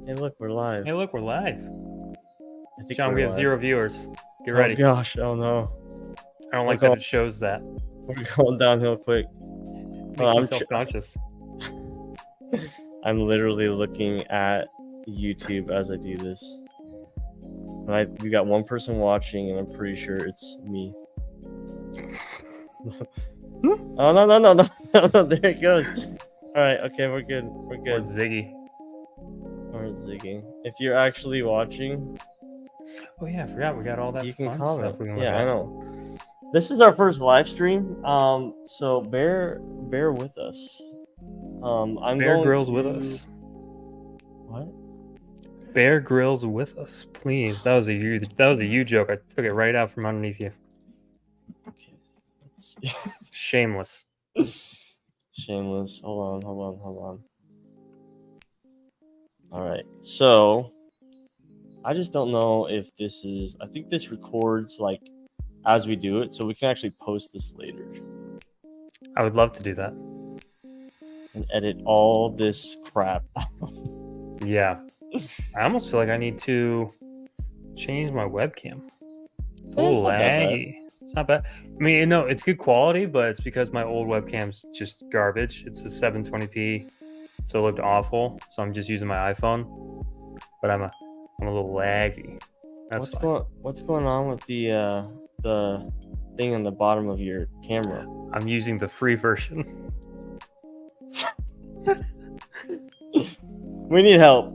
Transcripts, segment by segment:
Hey, look, we're live. Hey, look, we're live. I think John, we're we have live. 0 viewers. Get Oh ready. gosh, oh no. I don't like that it shows that. We're going downhill quick. Makes me self-conscious. I'm literally looking at YouTube as I do this. And we got one person watching, and I'm pretty sure it's me. Oh no! There it goes. All right, okay, we're good. We're Or good. Ziggy. Or zigging. If you're actually watching, Oh yeah, I forgot we got all that. you can fun comment. Stuff we can Yeah, look at. I know. This is our first live stream. So bear with us. I'm Bear going Grylls to... with us. What? Bear Grylls with us, please. That was a you joke. I took it right out from underneath you. Okay. Shameless. Shameless. Hold on. All right. So I just don't know if this is. I think this records like as we do it, so we can actually post this later I would love to do that. and edit all this crap. Yeah. I almost feel like I need to change my webcam. It's a little laggy. It's not bad. I mean, no, it's good quality, but it's because my old webcam's just garbage. It's a 720p, so it looked awful. So I'm just using my iPhone, but I'm a little laggy. That's What's going on with the thing on the bottom of your camera? I'm using the free version. We need help.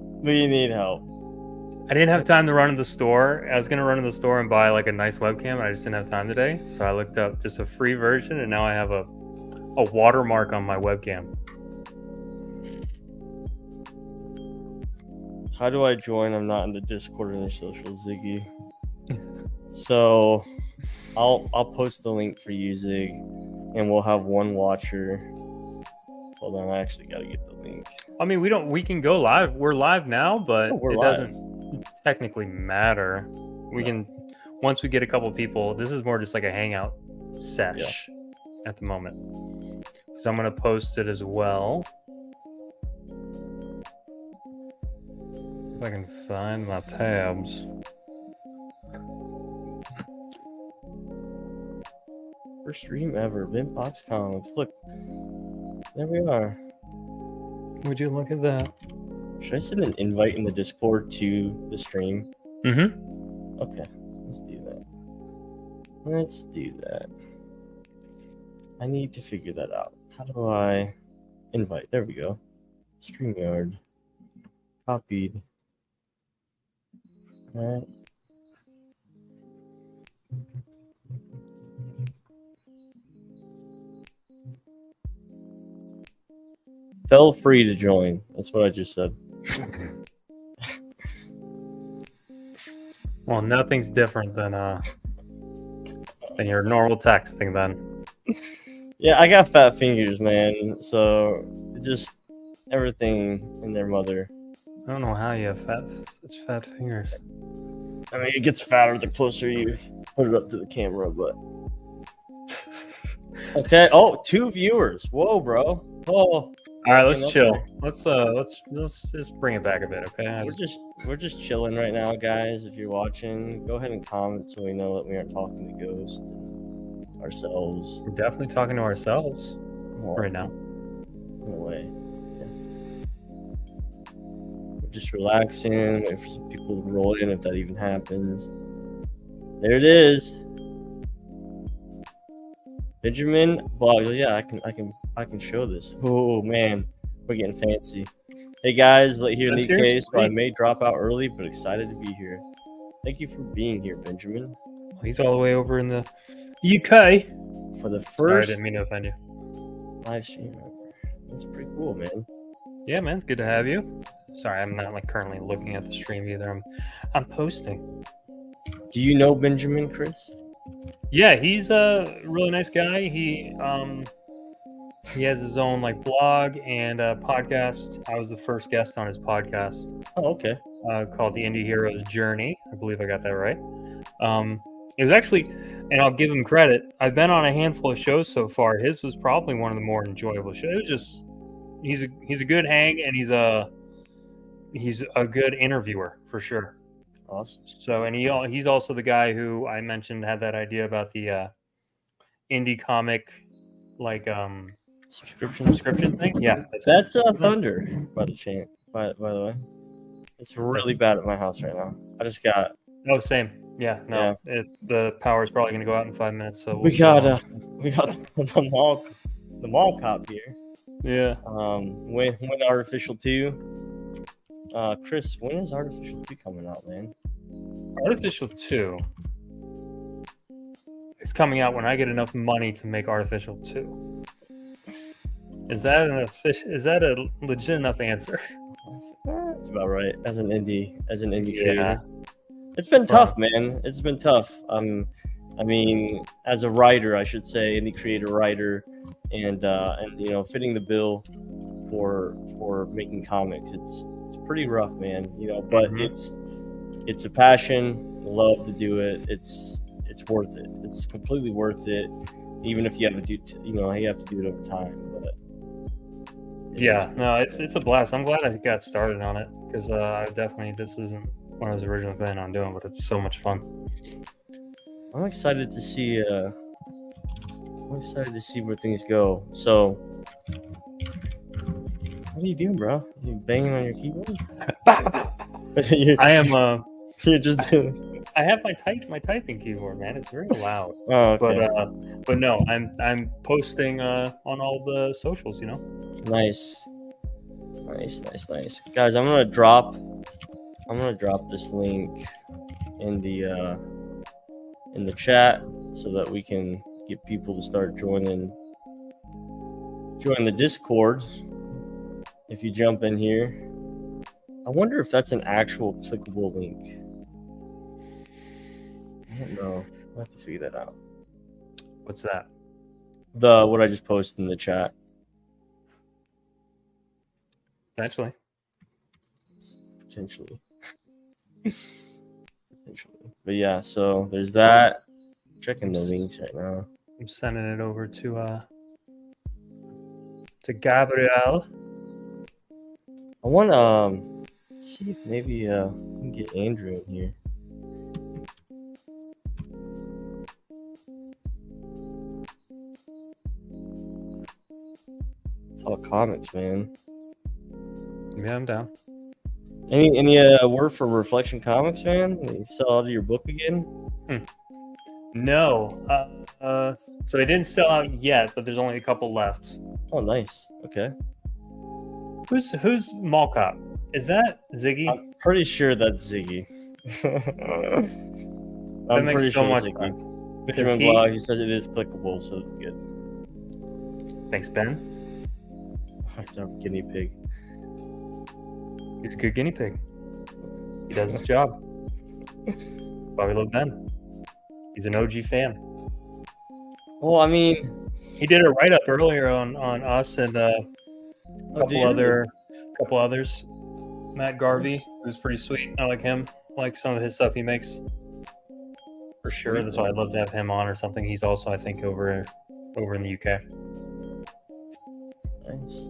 I didn't have time to run to the store. I was gonna run to the store and buy like a nice webcam. I just didn't have time today, so I looked up just a free version, and now I have a watermark on my webcam. How do I join? I'm not in the Discord or the social, Ziggy. So I'll post the link for you, Zig, and we'll have one watcher. Hold on, I actually gotta get the link. I mean, we can go live. We're live now, but it doesn't technically matter. We can, once we get a couple people, this is more just like a hangout sesh at the moment. So I'm gonna post it as well. If I can find my tabs. First stream ever, BentBox Comics. Look, there we are. Would you look at that? Should I send an invite in the Discord to the stream? Mm-hmm. Okay, let's do that. I need to figure that out. How do I invite? There we go. StreamYard. Copied. All right. Feel free to join. That's what I just said. Well, nothing's different than your normal texting then. Yeah, I got fat fingers, man. So just everything in their mother. I don't know how you have such fat fingers. I mean, it gets fatter the closer you put it up to the camera, but okay. Oh, 2 viewers. Whoa, bro. Whoa. All right, let's chill. Let's just bring it back a bit, okay? We're just chilling right now, guys. If you're watching, go ahead and comment so we know that we aren't talking to Ghost ourselves. We're definitely talking to ourselves right now. In a way. Yeah. We're just relaxing, waiting for some people to roll in if that even happens. There it is. Benjamin Blog. Yeah, I can show this. Oh man, we're getting fancy. Hey guys, here in the UK, so I may drop out early, but excited to be here. Thank you for being here, Benjamin. He's all the way over in the UK for the first. Sorry, I didn't mean to offend you. Live stream. That's pretty cool, man. Yeah, man, good to have you. Sorry, I'm not like currently looking at the stream either. I'm posting. Do you know Benjamin, Chris? Yeah, he's a really nice guy. He has his own like blog and podcast. I was the first guest on his podcast. Oh, okay. Called The Indie Hero's Journey. I believe I got that right. It was actually, and I'll give him credit, I've been on a handful of shows so far. His was probably one of the more enjoyable shows. It was just, he's a good hang, and he's a good interviewer for sure. Awesome. So, and he's also the guy who I mentioned had that idea about the indie comic like subscription thing. Yeah, That's thunder by the chance. By the way, it's really bad at my house right now. I just got. Oh, same. Yeah, no. Yeah. The power is probably going to go out in 5 minutes. So we got the mall cop here. Yeah. When Artificial 2. Chris, when is Artificial 2 coming out, man? Artificial 2 is coming out when I get enough money to make Artificial 2. Is that a legit enough answer? That's about right. As an indie creator. It's been tough, man. It's been tough. I mean, as a writer, I should say, indie creator writer, and you know, fitting the bill for making comics. It's pretty rough, man. You know, but it's a passion. Love to do it. It's worth it. It's completely worth it, even if you have to you have to do it over time. But yeah, no, it's a blast. I'm glad I got started on it because this isn't what I was originally planning on doing, but it's so much fun. I'm excited to see where things go. So, what are you doing, bro? You banging on your keyboard? I am. You're just doing. I have my typing keyboard, man. It's very loud. Oh, okay. But no, I'm posting on all the socials. You know. Nice. Guys, I'm gonna drop this link in the chat so that we can get people to start join the Discord. If you jump in here, I wonder if that's an actual clickable link. I don't know. I'll have to figure that out. What's that? What I just posted in the chat. Potentially. But yeah, so there's that. I'm checking the links right now. I'm sending it over to Gabriel. I want to see if maybe we can get Andrew in here. Talk comics, man. Yeah, I'm down. Any word for Reflection Comics, man? You sell out of your book again? No. So they didn't sell out yet, but there's only a couple left. Oh, nice. Okay. Who's Mall Cop? Is that Ziggy? I'm pretty sure that's Ziggy. That makes so much sense. Benjamin Blog, he says it is clickable, so it's good. Thanks, Ben. That's our guinea pig. He's a good guinea pig. He does his job. Why we love Ben. He's an OG fan. Well, I mean, he did a write-up earlier on us and a couple others. Matt Garvey, who's pretty sweet. I like him. I like some of his stuff he makes. For sure. That's why I'd love to have him on or something. He's also, I think, over in the UK. Nice.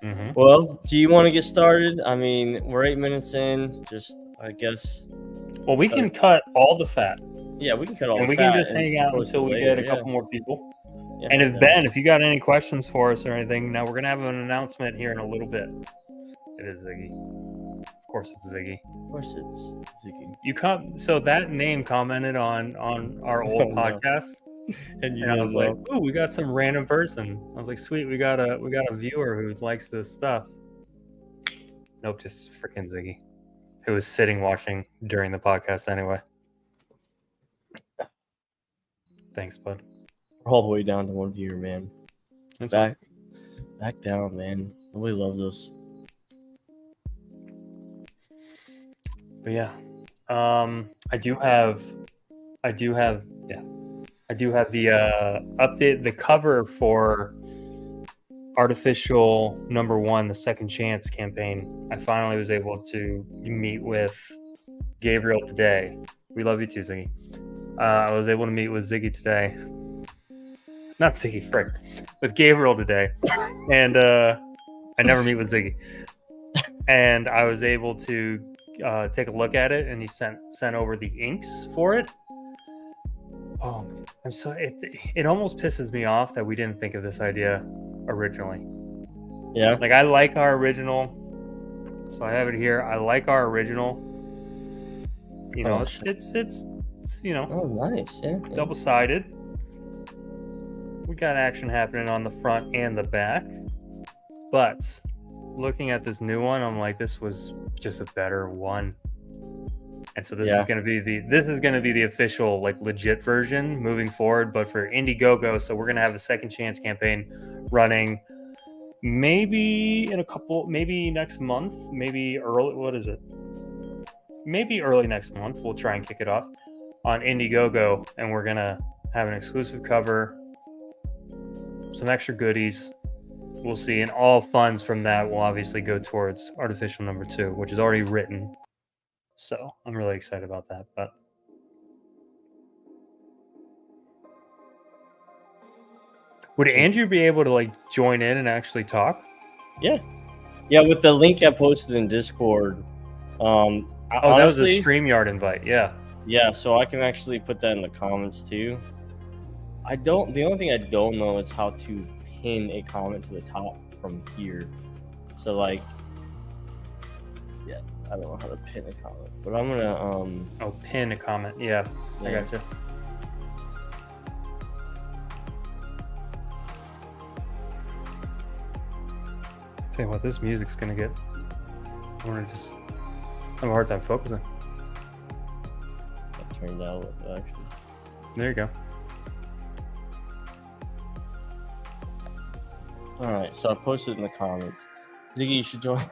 Mm-hmm. Well, do you want to get started? I mean, we're 8 minutes in. Just, I guess. Well, we can cut all the fat. Yeah, we can cut all the fat. And we can just hang out until we get a couple more people. Yeah, and if you got any questions for us or anything, now we're going to have an announcement here in a little bit. It is Ziggy. Of course it's Ziggy. Of course it's Ziggy. So that name commented on our old podcast. And I was like, "Ooh, we got some random person." I was like, "Sweet, we got a viewer who likes this stuff." Nope, just freaking Ziggy, who was sitting watching during the podcast anyway. Thanks, bud. We're all the way down to one viewer, man. Back down, man. Nobody loves us. But yeah, I do have the update, the cover for Artificial #1, the Second Chance campaign. I finally was able to meet with Gabriel today. We love you too, Ziggy. I was able to meet with Ziggy today. Not Ziggy, frick. With Gabriel today. And I never meet with Ziggy. and I was able to take a look at it, and he sent over the inks for it. Oh, I'm so it almost pisses me off that we didn't think of this idea originally. Yeah. Like, I like our original, so I have it here. I like our original. You know, it's you know, Oh, nice. Yeah. double-sided. We got action happening on the front and the back, but looking at this new one, I'm like, this was just a better one. And so this is going to be the official, like, legit version moving forward. But for Indiegogo, so we're going to have a second chance campaign running maybe next month, maybe early next month. We'll try and kick it off on Indiegogo, and we're going to have an exclusive cover, some extra goodies. We'll see. And all funds from that will obviously go towards Artificial Number 2, which is already written. So I'm really excited about that. But would Andrew be able to, like, join in and actually talk? Yeah. With the link I posted in Discord. Honestly, that was a StreamYard invite. Yeah. Yeah, so I can actually put that in the comments too. The only thing I don't know is how to pin a comment to the top from here. So, like, yeah, I don't know how to pin a comment, but I'm gonna pin a comment. Yeah. I gotcha. Tell you what, this music's gonna get. I want to just have a hard time focusing. That turned out actually. There you go. All right, so I posted in the comments. Ziggy, you should join.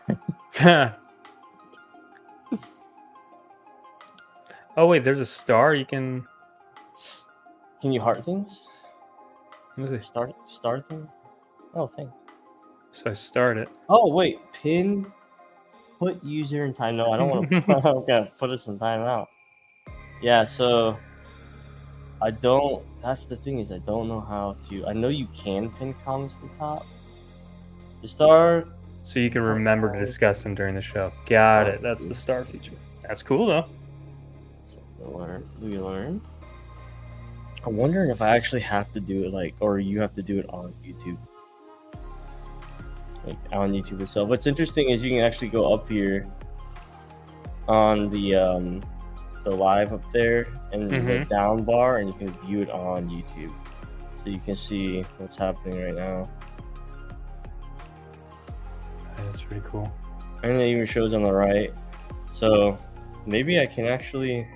Oh wait, there's a star. You can. Can you heart things? What is it? Start things? Oh, thanks. So I start it. Oh wait, put user in time. No, I don't want to put us in timeout. Yeah, so I don't. That's the thing, is I don't know how to. I know you can pin comments to the top. The star. So you can remember to discuss them during the show. Got it. That's the star feature. That's cool though. We learn. I'm wondering if I actually have to do it or you have to do it on YouTube. Like on YouTube itself. What's interesting is you can actually go up here on the live up there and the down bar, and you can view it on YouTube. So you can see what's happening right now. That's pretty cool. And it even shows on the right. So maybe I can actually.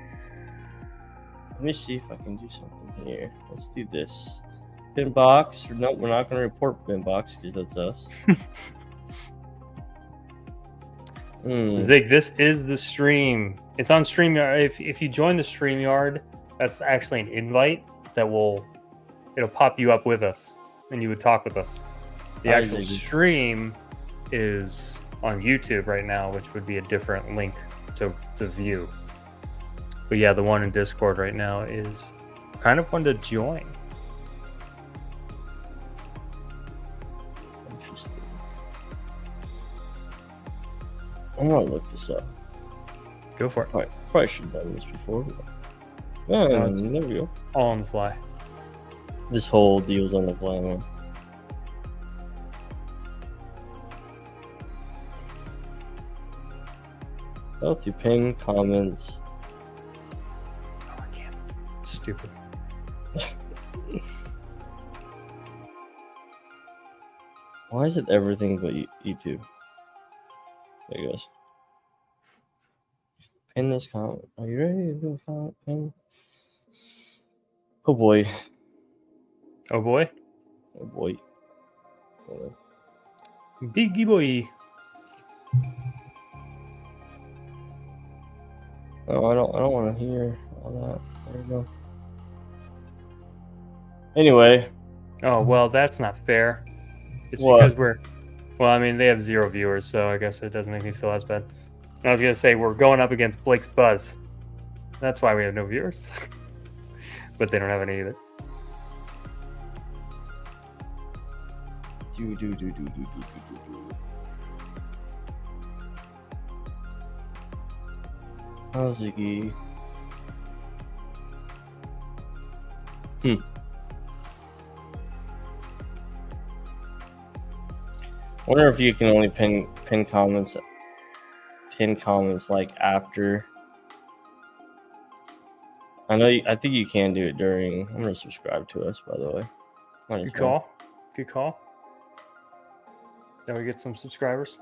Let me see if I can do something here. Let's do this. BentBox. No, we're not going to report BentBox because that's us. Zig, this is the stream. It's on StreamYard. If you join the StreamYard, that's actually an invite that it'll pop you up with us, and you would talk with us. The actual stream is on YouTube right now, which would be a different link to view. But yeah, the one in Discord right now is kind of fun to join. Interesting. I'm gonna look this up. Go for it. Probably should have done this before. No, there we go. All on the fly. This whole deal's on the fly, man. Oh, to ping comments. Oh, I can't. Stupid. Why is it everything but YouTube? There it goes. Pin this comment. Are you ready to do a comment? Pin. Oh boy. Oh boy. Oh boy. Biggie boy. Oh, I don't want to hear all that. There we go. Anyway. Oh well, that's not fair. It's what? Because well, I mean, they have 0 viewers, so I guess it doesn't make me feel as bad. I was gonna say we're going up against Blake's Buzz. That's why we have no viewers. But they don't have any either. Oh, Ziggy. Wonder if you can only pin comments like after. I think you can do it during. I'm gonna subscribe to us, by the way. Good call. Good call. Then we get some subscribers.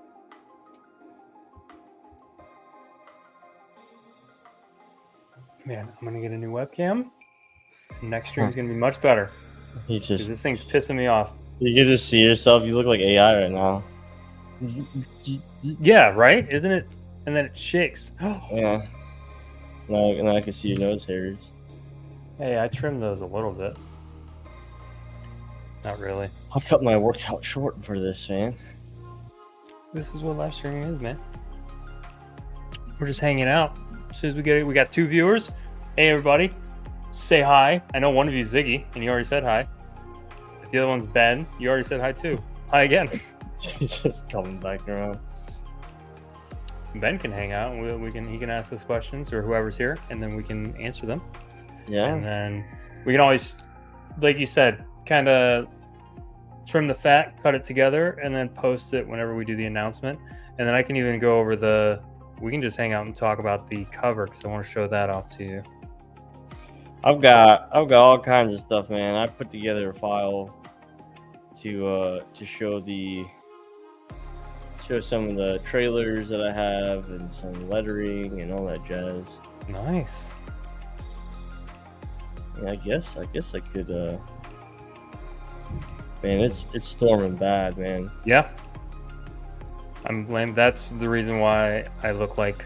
Man, I'm gonna get a new webcam. Next stream is gonna be much better. He's just. This thing's pissing me off. You get to see yourself. You look like AI right now. Yeah, right? Isn't it? And then it shakes. Yeah. Now I can see your nose hairs. Hey, I trimmed those a little bit. Not really. I'll cut my workout short for this, man. This is what live streaming is, man. We're just hanging out. As soon as we got 2 viewers. Hey, everybody. Say hi. I know one of you is Ziggy, and you already said hi. If the other one's Ben, you already said hi too. Hi again. He's just coming back around. Ben can hang out. He can ask us questions, or whoever's here, and then we can answer them. Yeah. And then we can always, like you said, kind of trim the fat, cut it together, and then post it whenever we do the announcement. And then I can even go over we can just hang out and talk about the cover because I want to show that off to you. I've got all kinds of stuff, man. I put together a file to show some of the trailers that I have and some lettering and all that jazz. Nice. Yeah, I guess I could. Man, it's storming bad, man. Yeah. I'm lame. That's the reason why I look like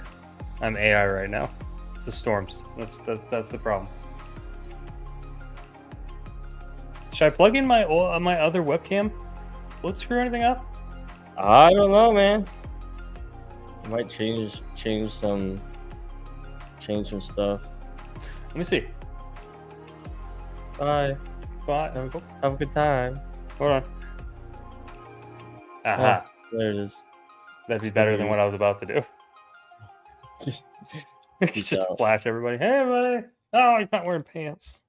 I'm AI right now. It's the storms. That's the problem. Should I plug in my other webcam? Will it screw anything up? I don't know, man. I might change some stuff. Let me see. Bye. Bye. Have a good time. Hold on. Aha. Oh, there it is. That'd be better than what I was about to do. Just flash everybody. Hey, everybody. Oh, he's not wearing pants.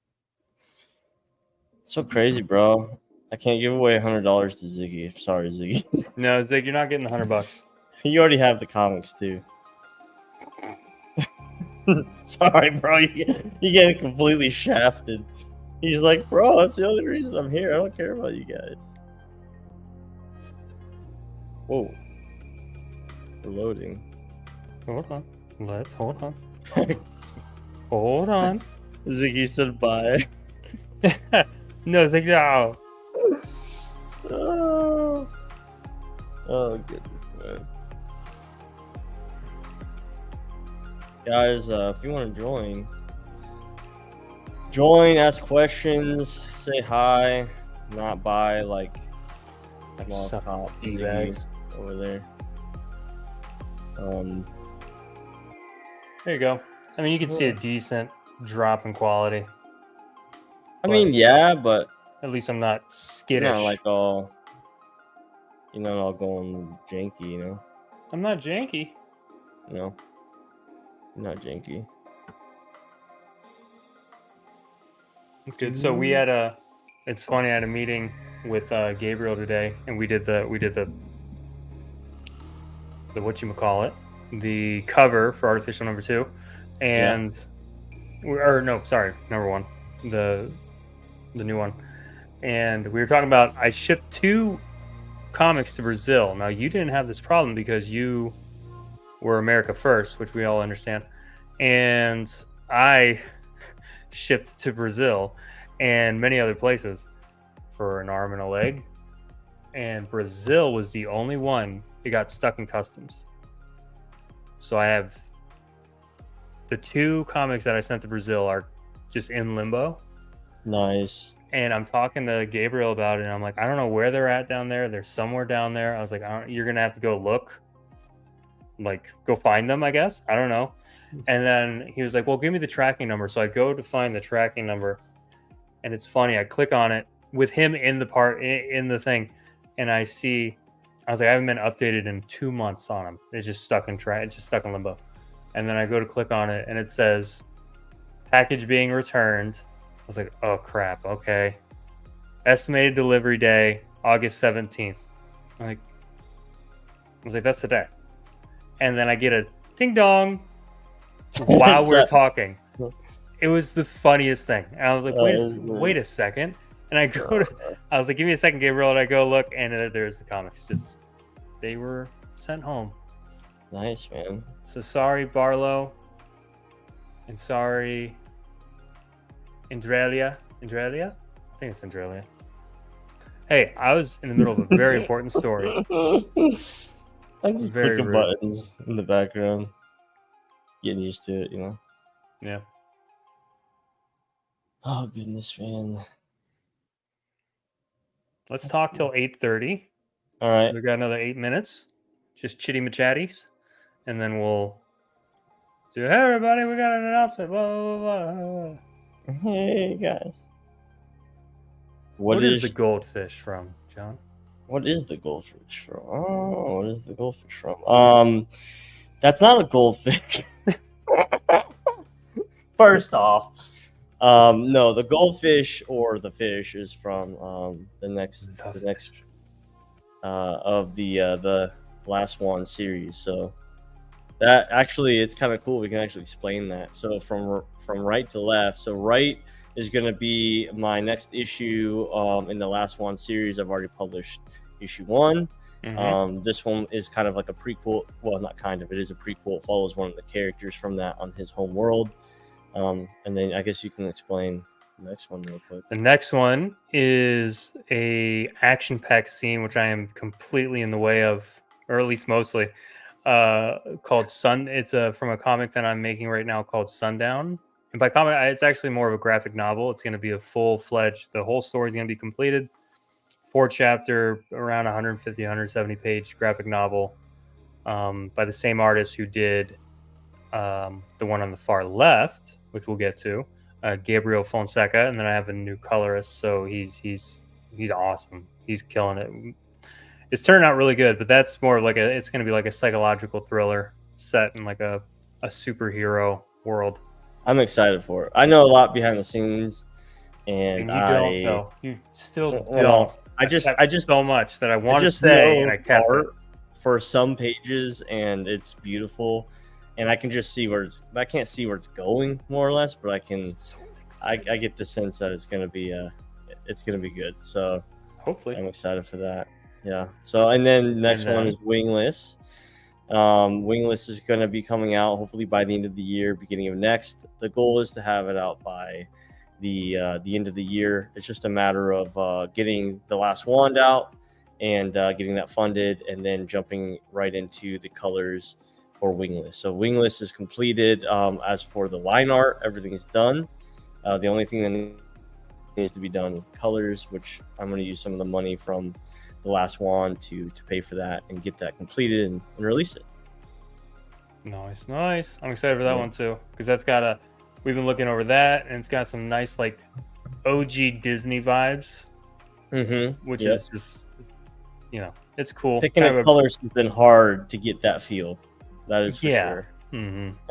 So crazy, bro. I can't give away $100 to Ziggy. Sorry, Ziggy. No, Zig, you're not getting the $100. You already have the comics too. Sorry, bro. You get completely shafted. He's like, bro, that's the only reason I'm here. I don't care about you guys. Whoa. We're loading. Hold on. Let's hold on. Hold on. Ziggy said bye. No, Zig, no. Oh goodness, man. Guys, if you want to join, ask questions, say hi, not buy like small cop bags over there. There you go. I mean, you can see a decent drop in quality. I mean, yeah, but at least I'm not skittish. Not like all going janky, you know. I'm not janky. No, not janky. It's good. So we had it's funny. I had a meeting with Gabriel today, and we did the whatchamacallit, the cover for Artificial Number 2, and number 1, the new one. And we were talking about, I shipped 2 comics to Brazil. Now, you didn't have this problem because you were America first, which we all understand. And I shipped to Brazil and many other places for an arm and a leg. And Brazil was the only one that got stuck in customs. So I have the 2 comics that I sent to Brazil are just in limbo. Nice. And I'm talking to Gabriel about it, and I'm like, I don't know where they're at down there. They're somewhere down there. I was like, you're going to have to go look. Like, go find them, I guess. I don't know. And then he was like, well, give me the tracking number. So I go to find the tracking number. And it's funny. I click on it with him in the thing. And I was like, I haven't been updated in 2 months on him. It's just stuck in limbo. and then I go to click on it, and it says package being returned. I was like, oh crap, okay. Estimated delivery day, August 17th. I was like, that's today. And then I get a ding dong while we're talking. It was the funniest thing. And I was like, wait a second. And I was like, give me a second, Gabriel. And I go look, and there's the comics. Just, they were sent home. Nice, man. So sorry, Barlow. And sorry, Andrelia. Andrelia? I think it's Andrelia. Hey, I was in the middle of a very important story. I'm just clicking buttons in the background. Getting used to it, you know? Yeah. Oh, goodness, man. Let's talk till 8:30. All right. We got another 8 minutes. Just chitty-machatties. And then we'll do, hey, everybody, we got an announcement. Blah, blah, blah. Hey, guys. What is the goldfish from, John? What is the goldfish from? Oh, what is the goldfish from? That's not a goldfish. First off, no, the goldfish or the fish is from the next of the last one series. So that actually, it's kind of cool. We can actually explain that. So from right to left. So right is going to be my next issue in the last one series. I've already published issue 1. This one is kind of like a prequel. Well, not kind of. It is a prequel. It follows one of the characters from that on his home world. And then I guess you can explain the next one real quick. The next one is a action-packed scene, which I am completely in the way of, or at least mostly, called Sun. It's from a comic that I'm making right now called Sundown. And by comic, it's actually more of a graphic novel. It's going to be a full-fledged, the whole story is going to be completed. 4-chapter, around 150, 170 page graphic novel by the same artist who did the one on the far left, which we'll get to, Gabriel Fonseca, and then I have a new colorist, so he's awesome. He's killing it. It's turned out really good, but that's more like it's going to be like a psychological thriller set in like a superhero world. I'm excited for it. I know a lot behind the scenes, and you don't know. You still don't. I just so much that I want to say, and I kept it for some pages, and it's beautiful, and I can just see I can't see where it's going more or less, but I can. I get the sense that it's gonna be good. So hopefully, I'm excited for that. Yeah. So and then next one is Wingless. Wingless is going to be coming out hopefully by the end of the year, beginning of next. The goal is to have it out by the end of the year. It's just a matter of getting the last wand out and getting that funded, and then jumping right into the colors for Wingless. So Wingless is completed. As for the line art, everything is done. The only thing that needs to be done is the colors, which I'm going to use some of the money from the last wand to pay for that and get that completed and release it. Nice. I'm excited for that one too, because that's got we've been looking over that, and it's got some nice like OG Disney vibes, which is just, it's cool. Picking up colors has been hard to get that feel. That is for sure.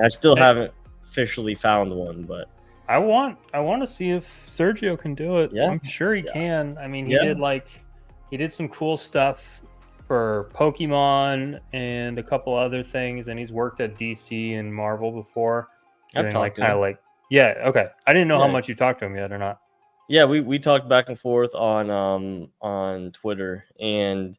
I still haven't officially found one, but I want to see if Sergio can do it. Yeah, I'm sure he can. I mean, he did some cool stuff for Pokemon and a couple other things, and he's worked at DC and Marvel before. I've talked to him. Okay. I didn't know how much you talked to him yet or not. Yeah, we talked back and forth on Twitter, and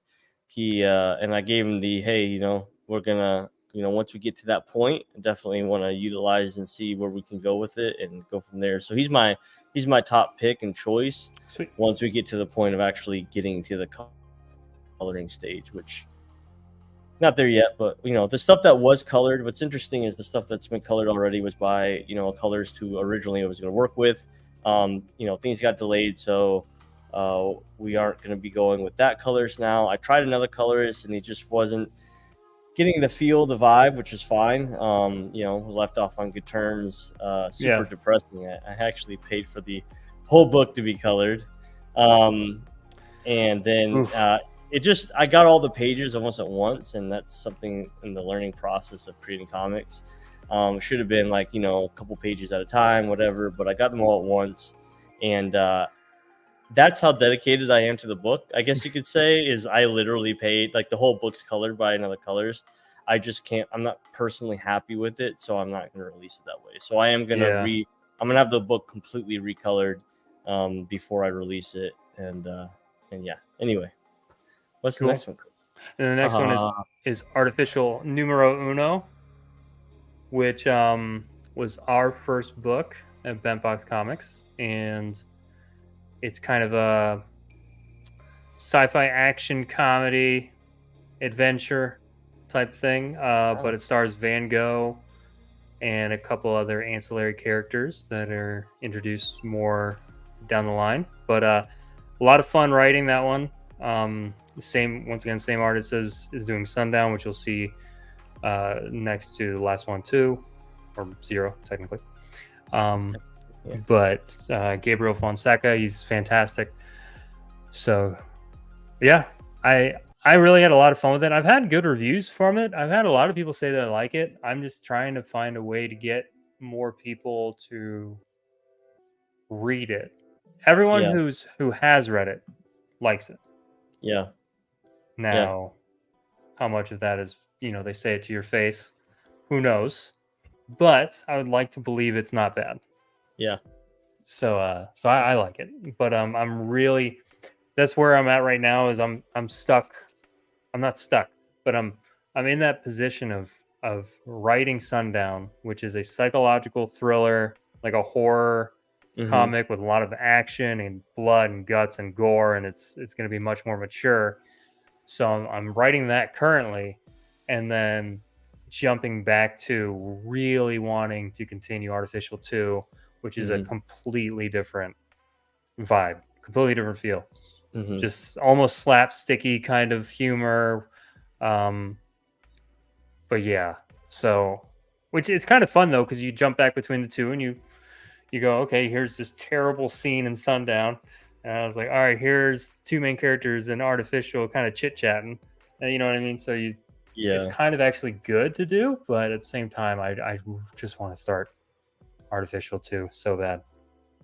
he and I gave him the, hey, we're gonna, once we get to that point, definitely want to utilize and see where we can go with it and go from there. So he's my top pick and choice. Sweet. Once we get to the point of actually getting to the coloring stage, which not there yet, but the stuff that was colored, what's interesting is the stuff that's been colored already was by a colorist who originally I was going to work with. Things got delayed, so we aren't going to be going with that colorist now. I tried another colorist, and he just wasn't getting the feel, the vibe, which is fine. Left off on good terms. Super depressing. I actually paid for the whole book to be colored, and then I got all the pages almost at once, and that's something in the learning process of creating comics. Should have been like, a couple pages at a time, whatever, but I got them all at once. And that's how dedicated I am to the book, I guess you could say. Is I literally paid, like, the whole book's colored by another colorist. I just can't, I'm not personally happy with it, so I'm not going to release it that way. So I am going to I'm going to have the book completely recolored before I release it. And yeah, anyway, what's the next one? And the next one is Artificial Numero Uno, which was our first book at BentBox Comics, and it's kind of a sci-fi action comedy adventure type thing, but it stars Van Gogh and a couple other ancillary characters that are introduced more down the line. But a lot of fun writing that one. Same artist is doing Sundown, which you'll see next to the last one too, or Zero technically. But Gabriel Fonseca, he's fantastic. So yeah, I really had a lot of fun with it. I've had good reviews from it. I've had a lot of people say that I like it. I'm just trying to find a way to get more people to read it. Everyone who has read it likes it. Yeah. Now, how much of that is, they say it to your face? Who knows? But I would like to believe it's not bad. Yeah. So I like it. But I'm really, that's where I'm at right now. Is I'm stuck. I'm not stuck, but I'm in that position of writing Sundown, which is a psychological thriller, like a horror comic with a lot of action and blood and guts and gore, and it's going to be much more mature. So I'm writing that currently, and then jumping back to really wanting to continue Artificial 2, which is a completely different vibe, completely different feel. Just almost slapsticky kind of humor. But yeah, so, which is kind of fun though, because you jump back between the two and you go, okay, here's this terrible scene in Sundown. And I was like, all right, here's two main characters and Artificial kind of chit-chatting. And you know what I mean? So it's kind of actually good to do, but at the same time, I just want to start Artificial 2 so bad.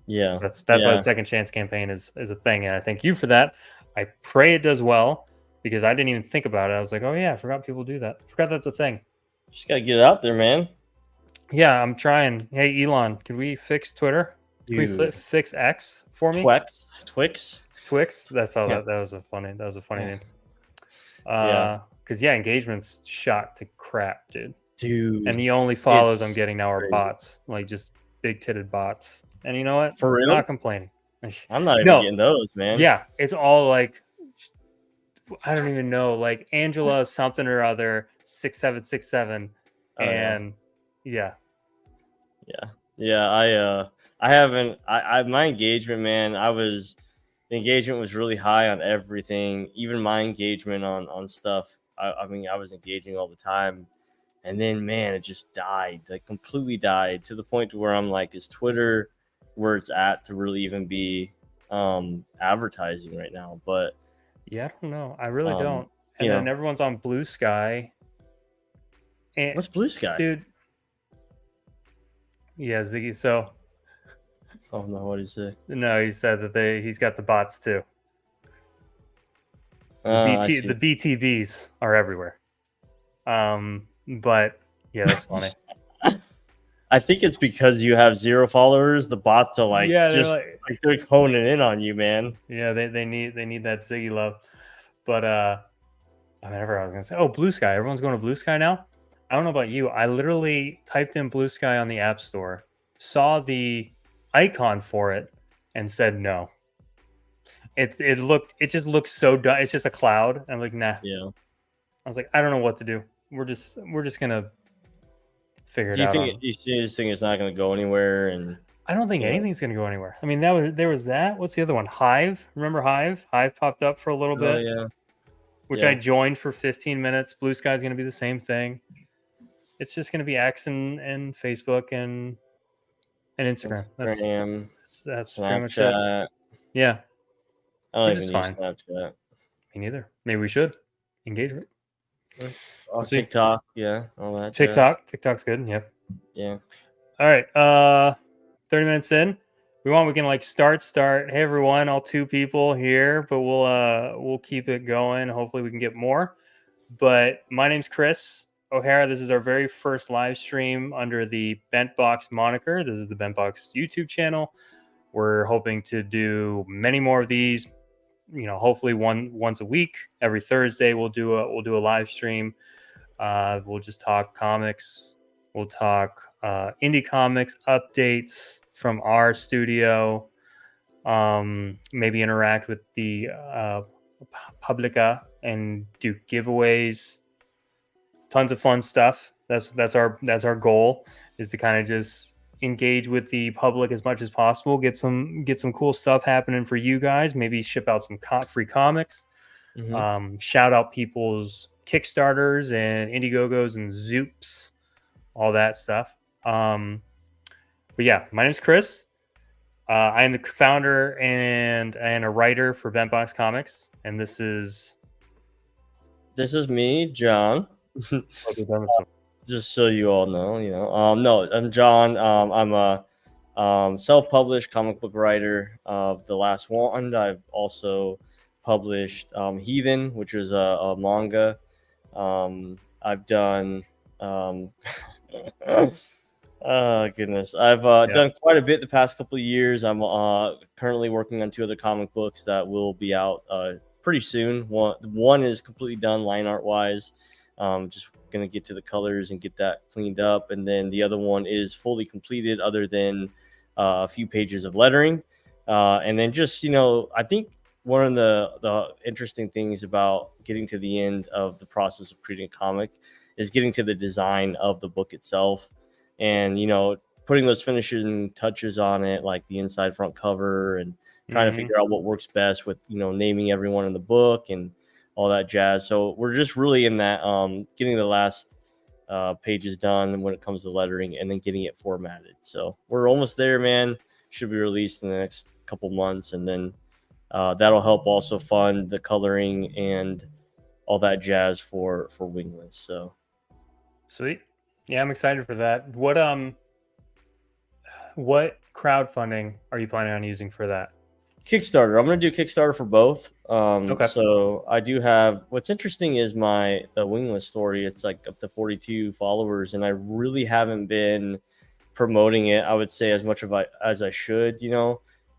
Yeah. That's why the Second Chance campaign is a thing. And I thank you for that. I pray it does well, because I didn't even think about it. I was like, oh yeah, I forgot people do that. I forgot that's a thing. Just got to get it out there, man. Yeah, I'm trying. Hey, Elon, can we fix Twitter? Can we fix X for me? Twix. That's how that was a funny name. Because engagement's shot to crap, dude. And the only follows I'm getting now are bots, like just big titted bots. And you know what? For real? I'm not complaining. I'm not even getting those, man. Yeah, it's all like, I don't even know, like Angela something or other 6767, and I haven't. My engagement, man. The engagement was really high on everything, even my engagement on stuff. I mean, I was engaging all the time, and then, man, it just died, like completely died, to the point to where I'm like, is Twitter where it's at to really even be advertising right now? But yeah, I don't know. I really don't. And then everyone's on Blue Sky. And, what's Blue Sky, dude? Yeah, Ziggy. So, oh no, what did he say? No, he said that he's got the bots too. The BTBs are everywhere. But yeah, that's funny. I think it's because you have 0 followers. The bots are they're honing in on you, man. Yeah, they need that Ziggy love. But whatever I was gonna say. Oh, Blue Sky. Everyone's going to Blue Sky now. I don't know about you. I literally typed in Blue Sky on the App Store, saw the icon for it, and said no. It just looks so dumb. It's just a cloud. I'm like, nah. Yeah. I was like, I don't know what to do. We're just gonna figure it out. Do you just think it's not gonna go anywhere? And I don't think anything's gonna go anywhere. I mean, there was that. What's the other one? Hive. Remember Hive? Hive popped up for a little bit. Yeah. Which I joined for 15 minutes. Blue Sky's gonna be the same thing. It's just gonna be X and Facebook and Instagram. That's pretty much it. Yeah. I don't even use Snapchat. Me neither. Maybe we should. Engagement. TikTok, all that. TikTok's good. Yep. Yeah. All right. 30 minutes in. We can like start. Hey everyone, all 2 people here, but we'll keep it going. Hopefully we can get more. But my name's Chris O'Hara. This is our very first live stream under the BentBox moniker. This is the BentBox YouTube channel. We're hoping to do many more of these. Hopefully once a week. Every Thursday we'll do a live stream. We'll just talk comics. We'll talk indie comics updates from our studio. Maybe interact with the Publica and do giveaways. Tons of fun stuff. That's our goal, is to kind of just engage with the public as much as possible. Get some cool stuff happening for you guys. Maybe ship out some free comics. Shout out people's Kickstarters and Indiegogos and Zoops, all that stuff. But yeah, my name's Chris. I am the founder and a writer for BentBox Comics, and this is me, John. Just so you all know, no, I'm John. I'm a self-published comic book writer of The Last Wand. I've also published Heathen, which is a manga. I've done oh goodness, I've done quite a bit the past couple of years. I'm currently working on 2 other comic books that will be out pretty soon. One is completely done line art wise. Just gonna get to the colors and get that cleaned up, and then the other one is fully completed other than a few pages of lettering. And then just I think one of the interesting things about getting to the end of the process of creating a comic is getting to the design of the book itself, and putting those finishing touches on it, like the inside front cover, and trying to figure out what works best with naming everyone in the book and all that jazz. So we're just really in that getting the last pages done when it comes to lettering, and then getting it formatted. So we're almost there, man. Should be released in the next couple months, and then that'll help also fund the coloring and all that jazz for Wingless. So sweet. Yeah, I'm excited for that. What crowdfunding are you planning on using for that? Kickstarter. I'm going to do Kickstarter for both. Okay. So I do have. What's interesting is the Wingless story. It's like up to 42 followers, and I really haven't been promoting it, I would say, as much as I should.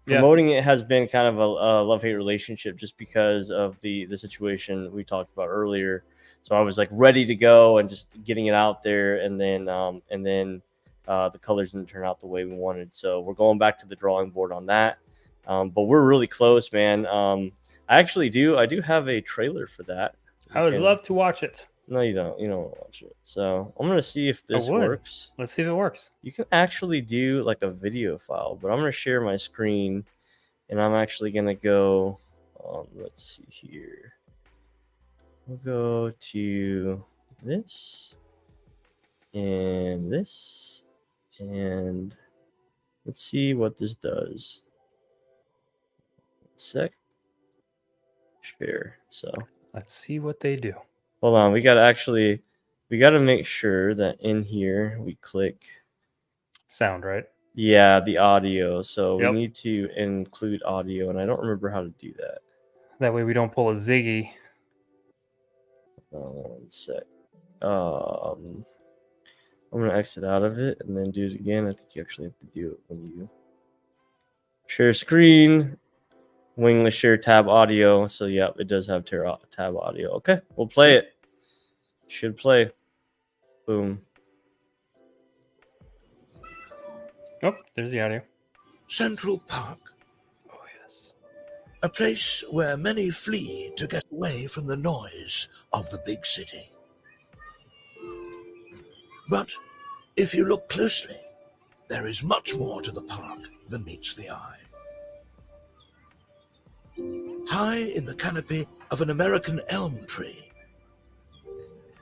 Promoting it has been kind of a love-hate relationship, just because of the situation we talked about earlier. So I was like ready to go and just getting it out there, and then the colors didn't turn out the way we wanted. So we're going back to the drawing board on that. But we're really close, man. I do have a trailer for that. I would love to watch it. No, you don't. You don't want to watch it. So I'm gonna see if this works. Let's see if it works. You can actually do like a video file, but I'm gonna share my screen, and I'm actually gonna go. Let's see here. We'll go to this and this, and let's see what this does. Sec. Share. So let's see what they do. Hold on, we gotta make sure that in here we click sound, right? Yeah, the audio. So we need to include audio, and I don't remember how to do that. That way we don't pull a Ziggy. One sec. I'm gonna exit out of it and then do it again. I think you actually have to do it when you share screen. Wingless share tab audio. So yeah, it does have tab audio. Okay, we'll play it. Should play. Boom. Oh, there's the audio. Central Park. Oh yes. A place where many flee to get away from the noise of the big city. But if you look closely, there is much more to the park than meets the eye. High in the canopy of an American elm tree,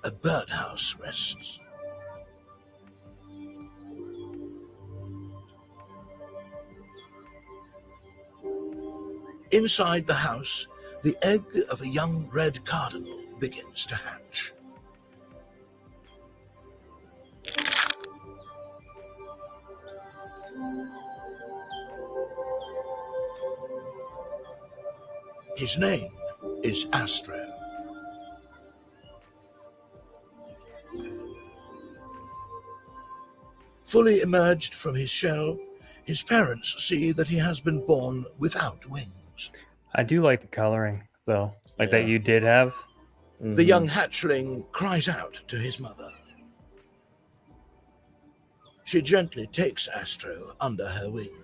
a birdhouse rests. Inside the house, the egg of a young red cardinal begins to hatch. His name is Astro. Fully emerged from his shell, his parents see that he has been born without wings. I do like the coloring, though, like that Yeah. you did have. The young hatchling cries out to his mother. She gently takes Astro under her wing.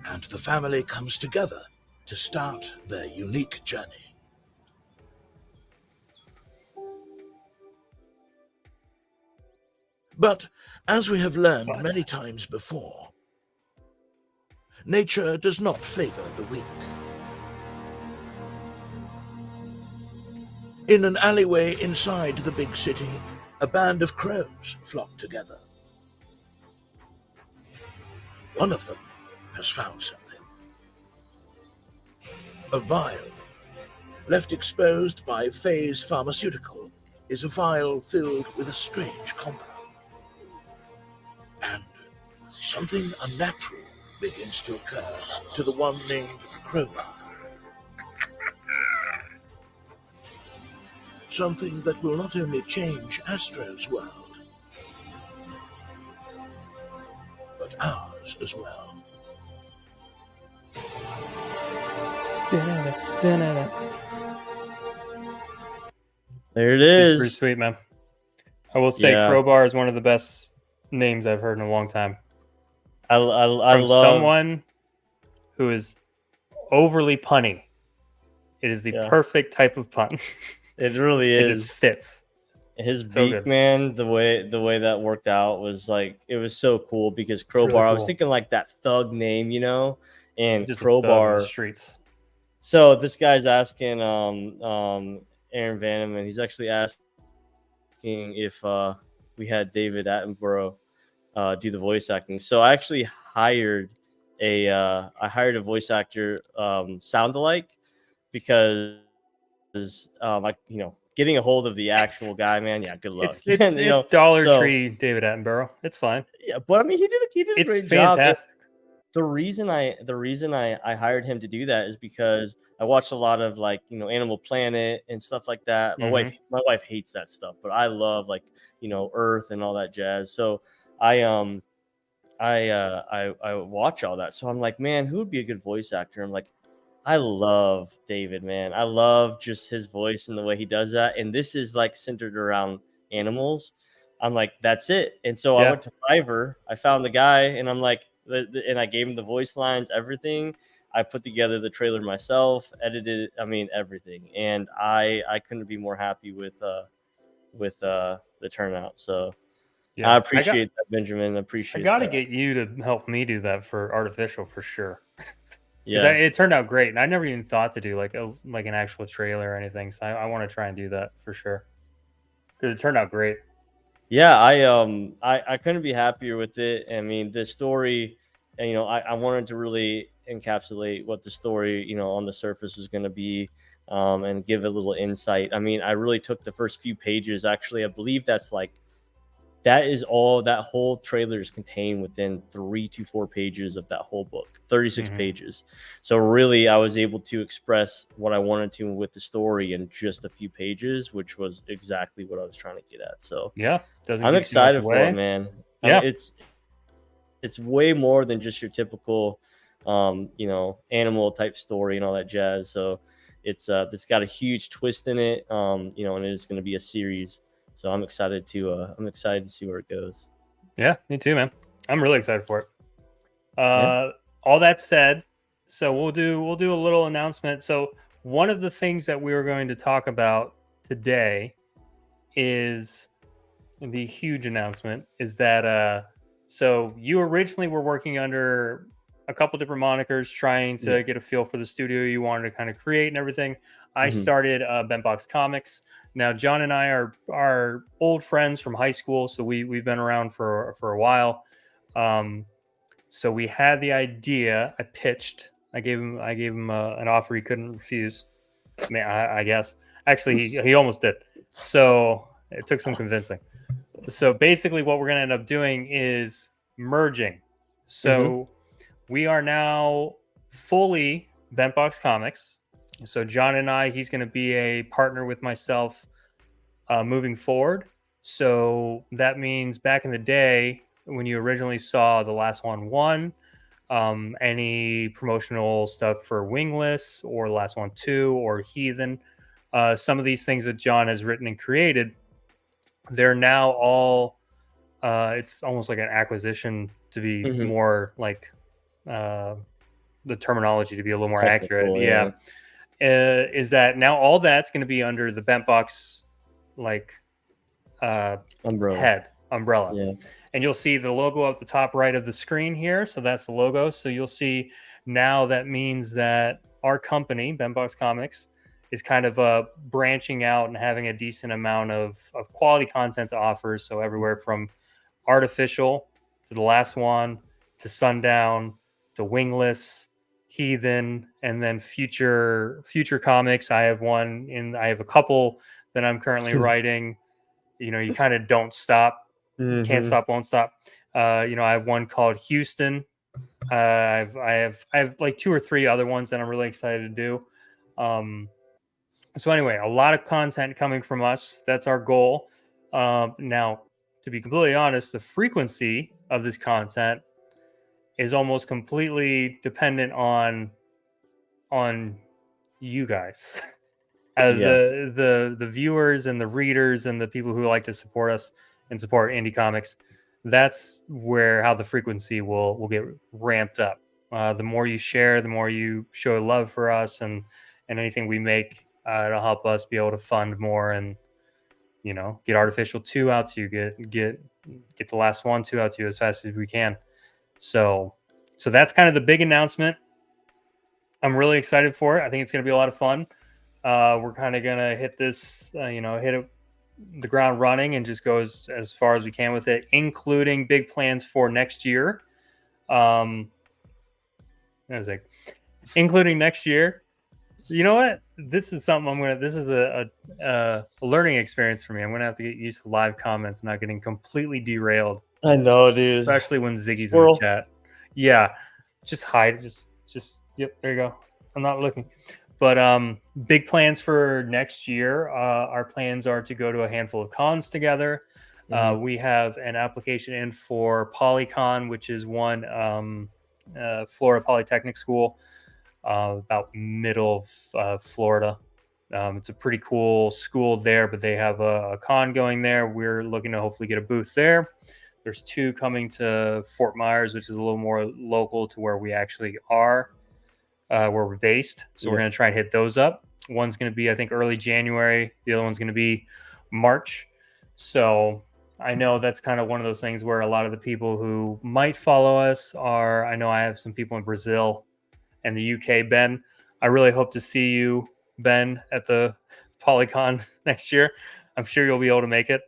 And the family comes together to start their unique journey. But, as we have learned many times before, nature does not favor the weak. In an alleyway inside the big city, a band of crows flock together. One of them has found something. A vial, left exposed by Faye's Pharmaceutical, is a vial filled with a strange compound. And something unnatural begins to occur to the one named Crowbar. Something that will not only change Astro's world, but ours as well. There it It's is. pretty sweet, man. I will say Yeah. Crowbar is one of the best names I've heard in a long time. I From love someone who is overly punny. It is the Yeah. perfect type of pun. it. Really It is. just fits. His So beak, good. man, the way that worked out was like, it was so cool because Crowbar, really I was cool. thinking like that thug name, you know, and Just a thug in the Crowbar. streets. So this guy's asking Aaron Vanneman, he's actually asking if we had David Attenborough do the voice acting. So I actually hired a voice actor sound alike because getting a hold of the actual guy, man, yeah, good luck. It's And, it's Dollar so- Tree David Attenborough. It's fine. Yeah, but I mean, he did a It's great job. fantastic. The reason I hired him to do that is because I watched a lot of Animal Planet and stuff like that. My wife hates that stuff, but I love Earth and all that jazz. So I watch all that. So I'm like, man, who would be a good voice actor? I'm like, I love David, man. I love just his voice and the way he does that. And this is like centered around animals. I'm like, that's it. And so I Yeah. went to Fiverr. I found the guy, and I'm like, and I gave him the voice lines, everything. I put together the trailer myself, edited, everything. And I couldn't be more happy with the turnout. So Yeah. I appreciate that, Benjamin. I appreciate I got to that. get you to help me do that for Artificial for sure. Yeah. It turned out great, and I never even thought to do like an actual trailer or anything. So I want to try and do that for sure because it turned out great. Yeah, I couldn't be happier with it. I mean, the story, and I wanted to really encapsulate what the story, on the surface was going to be, and give a little insight. I mean, I really took the first few pages. Actually, I believe that is all that whole trailer is contained within 3 to 4 pages of that whole book, 36 pages. So really, I was able to express what I wanted to with the story in just a few pages, which was exactly what I was trying to get at. So yeah, I'm excited for it, man. Yeah, it's way more than just your typical, animal type story and all that jazz. So it's got a huge twist in it, and it is going to be a series. So I'm excited to see where it goes. Yeah, me too, man. I'm really excited for it. All that said, so we'll do a little announcement. So one of the things that we were going to talk about today is the huge announcement is that so you originally were working under a couple different monikers trying to get a feel for the studio you wanted to kind of create and everything. I started BentBox Comics. Now, John and I are old friends from high school, so we've been around for a while. So we had the idea. I pitched. I gave him an offer he couldn't refuse. I guess actually he almost did. So it took some convincing. So basically, what we're going to end up doing is merging. So we are now fully BentBox Comics. So John and I, he's going to be a partner with myself moving forward. So that means back in the day when you originally saw the last one, any promotional stuff for Wingless or the last one 2 or Heathen, some of these things that John has written and created, they're now all it's almost like an acquisition to be more like the terminology to be a little more accurate. Technical, Yeah. Is that now all that's going to be under the BentBox like umbrella. Yeah. And you'll see the logo up the top right of the screen here. So that's the logo. So you'll see now that means that our company, BentBox Comics, is kind of branching out and having a decent amount of quality content to offer. So everywhere from Artificial to the last one to Sundown to Wingless, Heathen, and then future comics. I have a couple that I'm currently writing. You know, you kind of don't stop. You can't stop, won't stop. You know, I have one called Houston. I have like 2 or 3 other ones that I'm really excited to do. So anyway, a lot of content coming from us. That's our goal. Now, to be completely honest, the frequency of this content is almost completely dependent on you guys, as the viewers and the readers and the people who like to support us and support indie comics. That's how the frequency will get ramped up. The more you share, the more you show love for us and anything we make, it'll help us be able to fund more and, you know, get Artificial 2 out to you, get the last 1, 2 out to you as fast as we can. So that's kind of the big announcement. I'm really excited for it. I think it's going to be a lot of fun. We're kind of going to hit this, hit the ground running and just go as far as we can with it, including big plans for next year. I was like, including next year. You know what? This is something this is a learning experience for me. I'm going to have to get used to live comments, not getting completely derailed. I know, dude. Especially when Ziggy's in the chat. Yeah. Just hide. Just, yep, there you go. I'm not looking. But big plans for next year. Our plans are to go to a handful of cons together. We have an application in for PolyCon, which is one Florida Polytechnic School, about middle of Florida. It's a pretty cool school there, but they have a con going there. We're looking to hopefully get a booth there. There's 2 coming to Fort Myers, which is a little more local to where we actually are, where we're based. So we're going to try and hit those up. One's going to be, I think, early January. The other one's going to be March. So I know that's kind of one of those things where a lot of the people who might follow us are, I know I have some people in Brazil and the UK, Ben. I really hope to see you, Ben, at the PolyCon next year. I'm sure you'll be able to make it.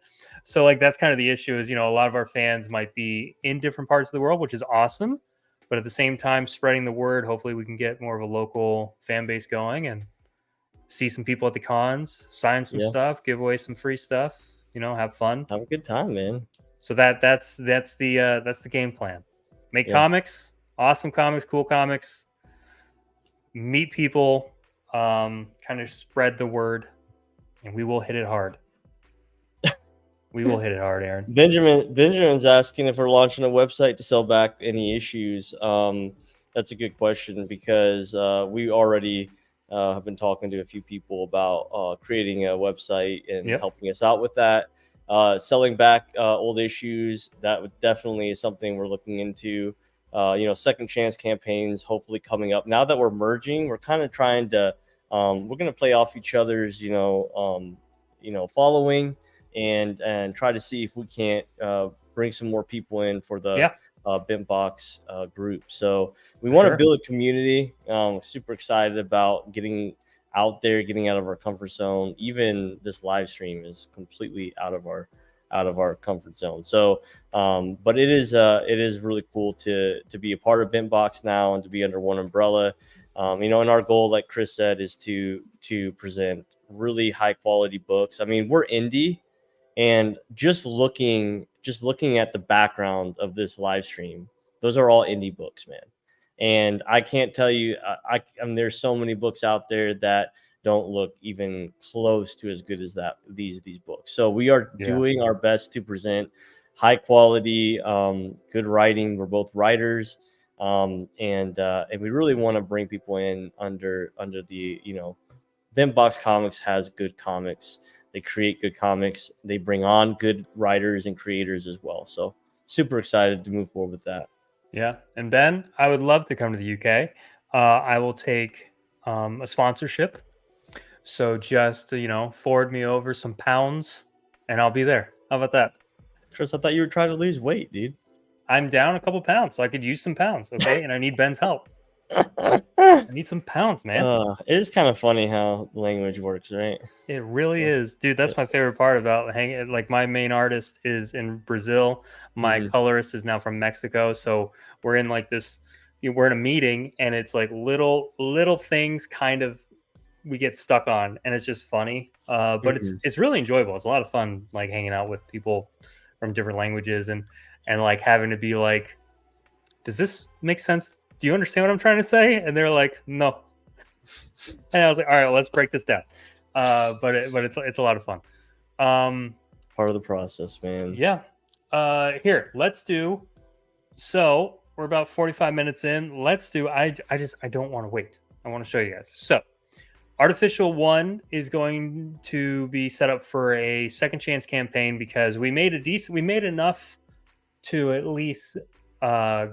So like that's kind of the issue is, you know, a lot of our fans might be in different parts of the world, which is awesome. But at the same time, spreading the word, hopefully we can get more of a local fan base going and see some people at the cons, sign some stuff, give away some free stuff, you know, have fun. Have a good time, man. So that's the game plan. Make comics, awesome comics, cool comics, meet people, kind of spread the word, and we will hit it hard. We will hit it hard, Aaron. Benjamin's asking if we're launching a website to sell back any issues. That's a good question because we already have been talking to a few people about creating a website and helping us out with that. Selling back old issues, that would definitely is something we're looking into. Second chance campaigns hopefully coming up. Now that we're merging, we're kind of trying to we're going to play off each other's following and try to see if we can't bring some more people in for the BentBox group. So we want to build a community. Super excited about getting out there, getting out of our comfort zone. Even this live stream is completely out of our comfort zone. So, but it is really cool to be a part of BentBox now and to be under one umbrella. And our goal, like Chris said, is to present really high quality books. I mean, we're indie, and just looking at the background of this live stream, those are all indie books, man. And I can't tell you, I mean, there's so many books out there that don't look even close to as good as that these books. So we are Yeah. doing our best to present high quality, good writing. We're both writers, and we really want to bring people in under the BentBox Comics has good comics. They create good comics. They bring on good writers and creators as well. So super excited to move forward with that. Yeah. And Ben, I would love to come to the UK. I will take a sponsorship. So just forward me over some pounds, and I'll be there. How about that? Chris, I thought you were trying to lose weight, dude. I'm down a couple pounds, so I could use some pounds. Okay, and I need Ben's help. I need some pounds, man. It is kind of funny how language works, right? It really is, dude. That's my favorite part about hanging. Like, my main artist is in Brazil. My colorist is now from Mexico. So we're in like this. We're in a meeting, and it's like little things kind of we get stuck on, and it's just funny. But it's really enjoyable. It's a lot of fun, like hanging out with people from different languages and like having to be like, does this make sense? Do you understand what I'm trying to say? And they're like, no. And I was like, all right, let's break this down. But it's a lot of fun. Part of the process, man. Yeah. Here, let's do. So we're about 45 minutes in. Let's do. I don't want to wait. I want to show you guys. So, Artificial One is going to be set up for a second chance campaign because we made enough to at least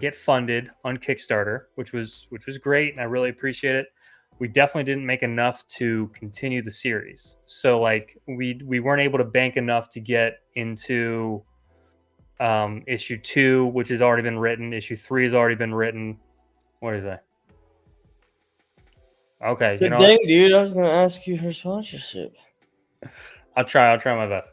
get funded on Kickstarter, which was great, and I really appreciate it. We definitely didn't make enough to continue the series. So like we weren't able to bank enough to get into issue 2, which has already been written. Issue 3 has already been written. What is that? Okay, So dang, dude, I was gonna ask you for sponsorship. I'll try my best.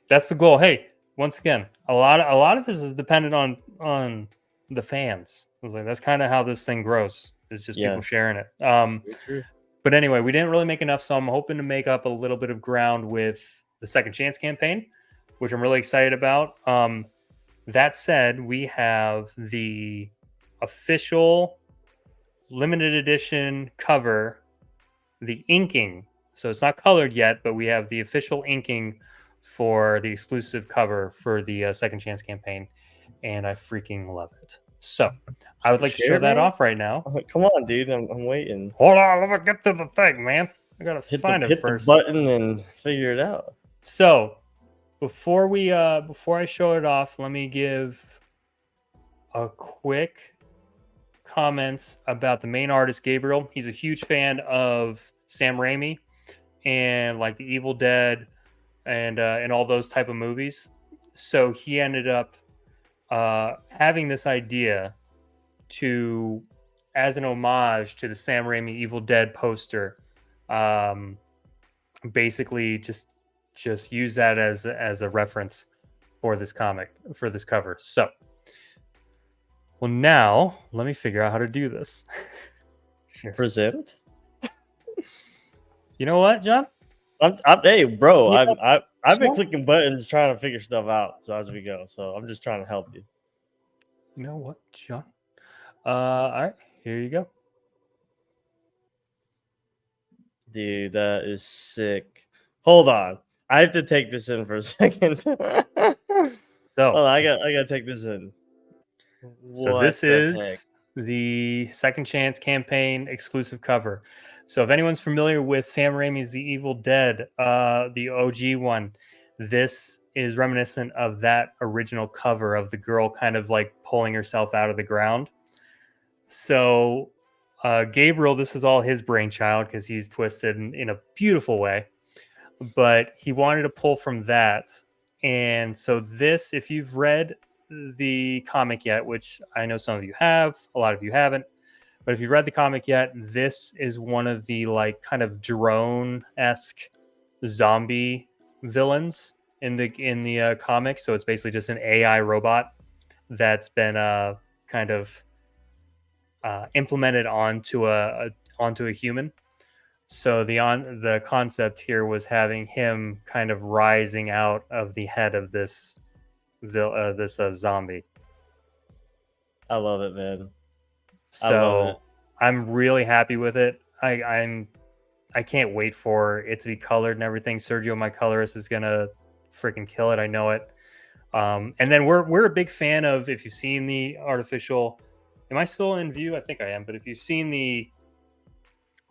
That's the goal. Hey, once again, a lot of this is dependent on the fans. I was like, that's kind of how this thing grows. It's just people sharing it. But anyway, we didn't really make enough, so I'm hoping to make up a little bit of ground with the Second Chance campaign, which I'm really excited about. That said, we have the official limited edition cover, the inking. So it's not colored yet, but we have the official inking for the exclusive cover for the Second Chance campaign, and I freaking love it. So I would like to show that off right now. Come on, dude, I'm waiting. Hold on, let me get to the thing, man. I gotta find it first. Hit the button and figure it out. So before I show it off, let me give a quick comments about the main artist, Gabriel. He's a huge fan of Sam Raimi and like the Evil Dead and all those type of movies. So he ended up having this idea to, as an homage to the Sam Raimi Evil Dead poster, basically just use that as a reference for this comic, for this cover. So, well, now let me figure out how to do this. Present. You know what, John? Hey, bro. Yeah. I've been clicking buttons trying to figure stuff out. So as we go, so I'm just trying to help you. You know what, John? All right, here you go. Dude, that is sick. Hold on, I have to take this in for a second. So I gotta take this in. So this is the Second Chance campaign exclusive cover. So if anyone's familiar with Sam Raimi's The Evil Dead, the OG one, this is reminiscent of that original cover of the girl kind of like pulling herself out of the ground. So Gabriel, this is all his brainchild because he's twisted in a beautiful way. But he wanted to pull from that. And so this, if you've read the comic yet, which I know some of you have, a lot of you haven't, but if you've read the comic yet, this is one of the like kind of drone-esque zombie villains in the comic. So it's basically just an AI robot that's been kind of implemented onto a human. So the concept here was having him kind of rising out of the head of this zombie. I love it, man. I love it. So I'm really happy with it. I can't wait for it to be colored and everything. Sergio, my colorist, is gonna freaking kill it. I know it. And then we're a big fan of, if you've seen the artificial, am I still in view? I think I am. But if you've seen the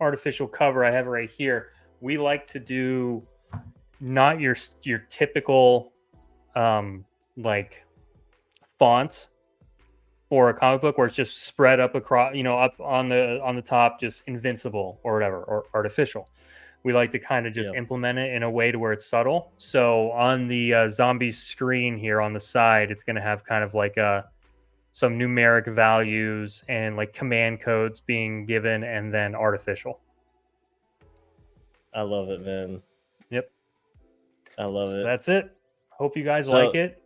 artificial cover, I have it right here. We like to do not your typical like font for a comic book where it's just spread up across, up on the top, just invincible or whatever, or artificial. We like to kind of just implement it in a way to where it's subtle. So on the zombies screen here on the side, it's going to have kind of like some numeric values and like command codes being given, and then artificial. I love it, man. Yep. I love it. That's it. Hope you guys like it.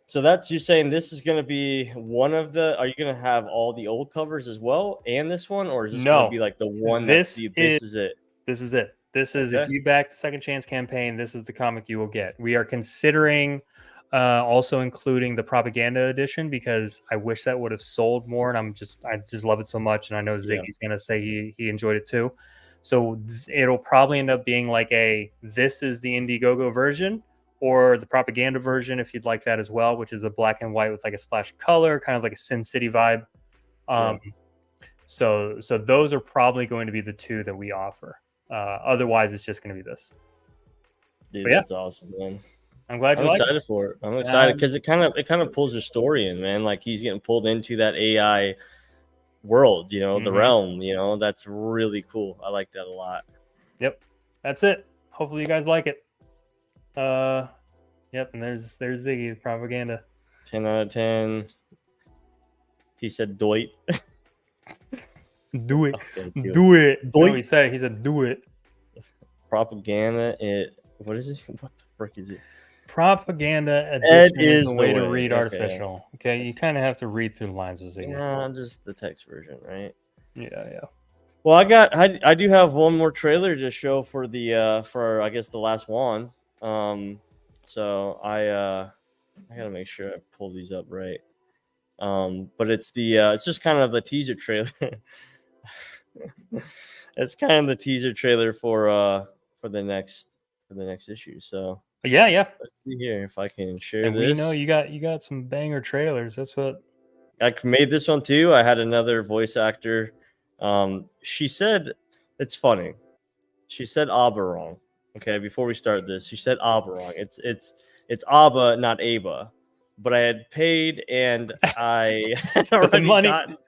So that's, you saying this is going to be one of the, are you going to have all the old covers as well and this one, or is this going to be like the one this is it? This is it. This is, if you back the Second Chance campaign, this is the comic you will get. We are considering also including the propaganda edition, because I wish that would have sold more, and I just love it so much, and I know Ziggy's going to say he enjoyed it too. So it'll probably end up being like this is the Indiegogo version, or the propaganda version if you'd like that as well, which is a black and white with like a splash of color, kind of like a Sin City vibe. So those are probably going to be the two that we offer. Otherwise, it's just going to be this. Dude, that's awesome, man. I'm glad I'm excited for it. I'm excited because it kind of pulls your story in, man. Like, he's getting pulled into that AI world, the realm. That's really cool. I like that a lot. Yep, that's it. Hopefully, you guys like it. Yep, and there's Ziggy, propaganda. 10 out of 10. He said doit. Do it. Okay, do it. No, he said do it. Propaganda, what is it? What the frick is it? Propaganda edition is the way to read okay. artificial. Okay, you kind of have to read through the lines with Ziggy. Yeah, just the text version, right? Yeah. Well, I do have one more trailer to show for the I guess the last one. So I gotta make sure I pull these up right. But it's it's just kind of the teaser trailer. It's kind of the teaser trailer for the next issue. So yeah. Let's see here if I can share and this. We know you got some banger trailers. That's what I made this one too. I had another voice actor. She said, it's funny. She said Abba wrong. Okay, before we start this, she said Abba wrong. It's Abba, not Aba. But I had paid, and I had already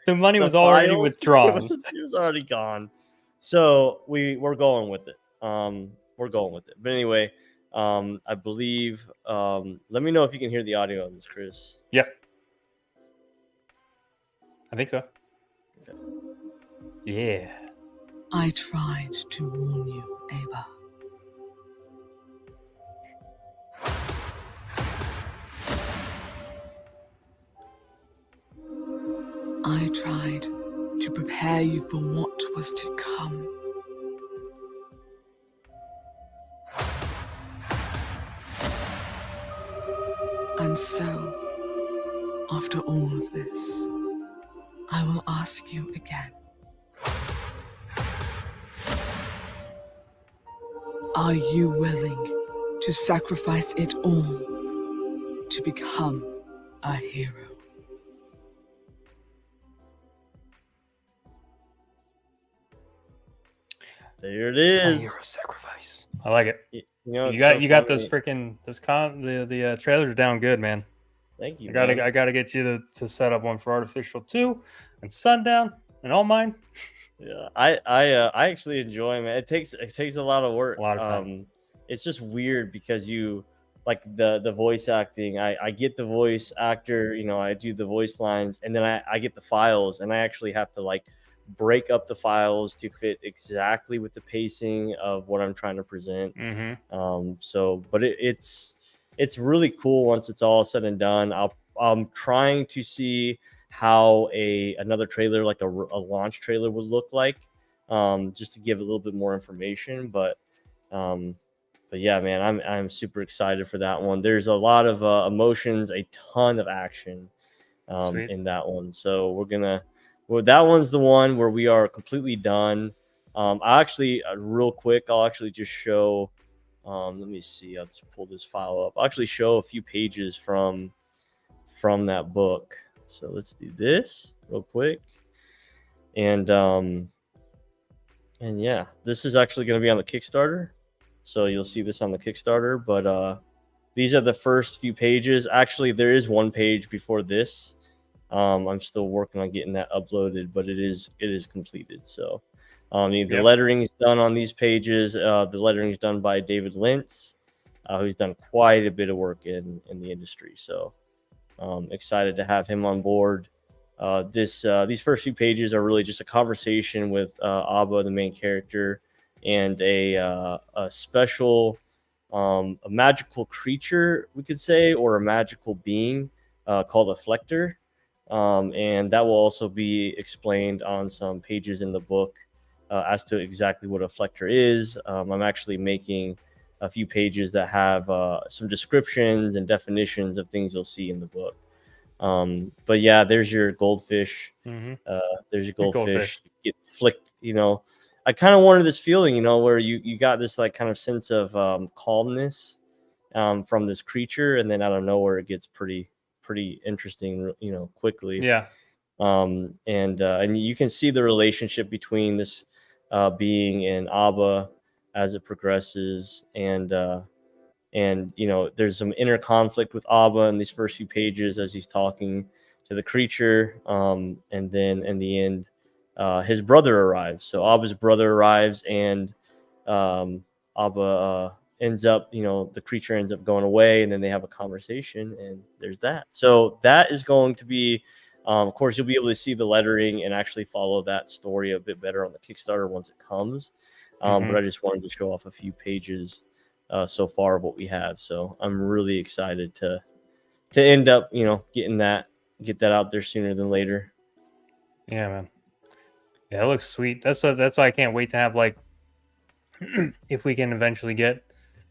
the money was already withdrawn. It was already gone. So we're going with it. We're going with it. But anyway, I believe. Let me know if you can hear the audio on this, Chris. Yeah, I think so. Okay. Yeah. I tried to warn you, Aba. I tried to prepare you for what was to come. And so, after all of this, I will ask you again. Are you willing to sacrifice it all to become a hero? There it is. A hero sacrifice. I like it. You got those freaking the trailers are down good, man. Thank you. I gotta get you to set up one for Artificial 2 and Sundown and all mine. Yeah, I actually enjoy, man. It takes a lot of work. A lot of time. It's just weird because you like the voice acting. I get the voice actor, I do the voice lines, and then I get the files, and I actually have to like break up the files to fit exactly with the pacing of what I'm trying to present. But it's really cool once it's all said and done. I'm trying to see how another trailer, like a launch trailer, would look like, just to give a little bit more information. But yeah, man, I'm super excited for that one. There's a lot of emotions, a ton of action in that one. So we're gonna Well, that one's the one where we are completely done. I actually, real quick, I'll actually just show. Let me see. I'll just pull this file up. I'll actually show a few pages from that book. So let's do this real quick. And yeah, this is actually going to be on the Kickstarter. So you'll see this on the Kickstarter. But these are the first few pages. Actually, there is one page before this. I'm still working on getting that uploaded, but it is completed. So the lettering is done on these pages. The lettering is done by David Lintz, who's done quite a bit of work in the industry. So excited to have him on board. These first few pages are really just a conversation with Abba, the main character, and a special a magical creature, we could say, or a magical being called a Flector. And that will also be explained on some pages in the book as to exactly what a Flector is. I'm actually making a few pages that have some descriptions and definitions of things you'll see in the book. But yeah, there's your goldfish. There's your goldfish. Get flicked. I kind of wanted this feeling, where you got this like kind of sense of calmness from this creature, and then out of nowhere it gets pretty interesting, quickly. Yeah. And you can see the relationship between this being and Abba as it progresses, and there's some inner conflict with Abba in these first few pages as he's talking to the creature, and then in the end, his brother arrives. So Abba's brother arrives, and Abba ends up, the creature ends up going away, and then they have a conversation, and there's that. So that is going to be, of course, you'll be able to see the lettering and actually follow that story a bit better on the Kickstarter once it comes. But I just wanted to show off a few pages so far of what we have. So I'm really excited to end up, get that out there sooner than later. Yeah, man. Yeah, it looks sweet. That's why I can't wait to have, like, if we can eventually get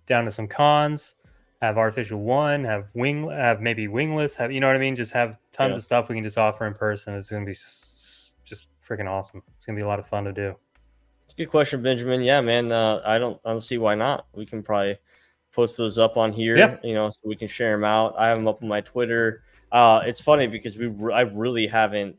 down to some cons, have Artificial One, have maybe Wingless, you know what I mean? Just have tons of stuff we can just offer in person. It's gonna be just freaking awesome. It's gonna be a lot of fun to do. It's a good question, Benjamin. Yeah, man. I don't see why not. We can probably post those up on here, so we can share them out. I have them up on my Twitter. It's funny because I really haven't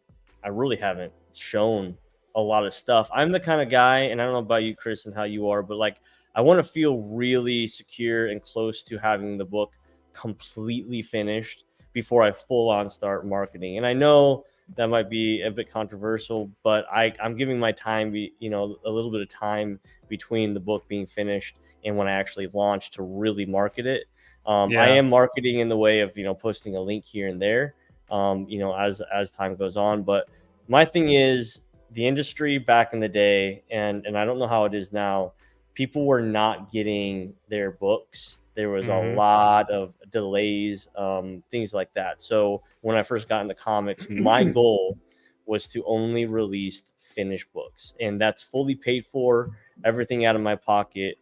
shown a lot of stuff. I'm the kind of guy, and I don't know about you, Chris, and how you are, but like I want to feel really secure and close to having the book completely finished before I full on start marketing. And I know that might be a bit controversial, but I'm giving my time, a little bit of time between the book being finished and when I actually launch to really market it. I am marketing in the way of, posting a link here and there, as time goes on. But my thing is, the industry back in the day, and I don't know how it is now, people were not getting their books. There was a lot of delays, things like that. So when I first got into comics, my goal was to only release finished books, and that's fully paid for, everything out of my pocket,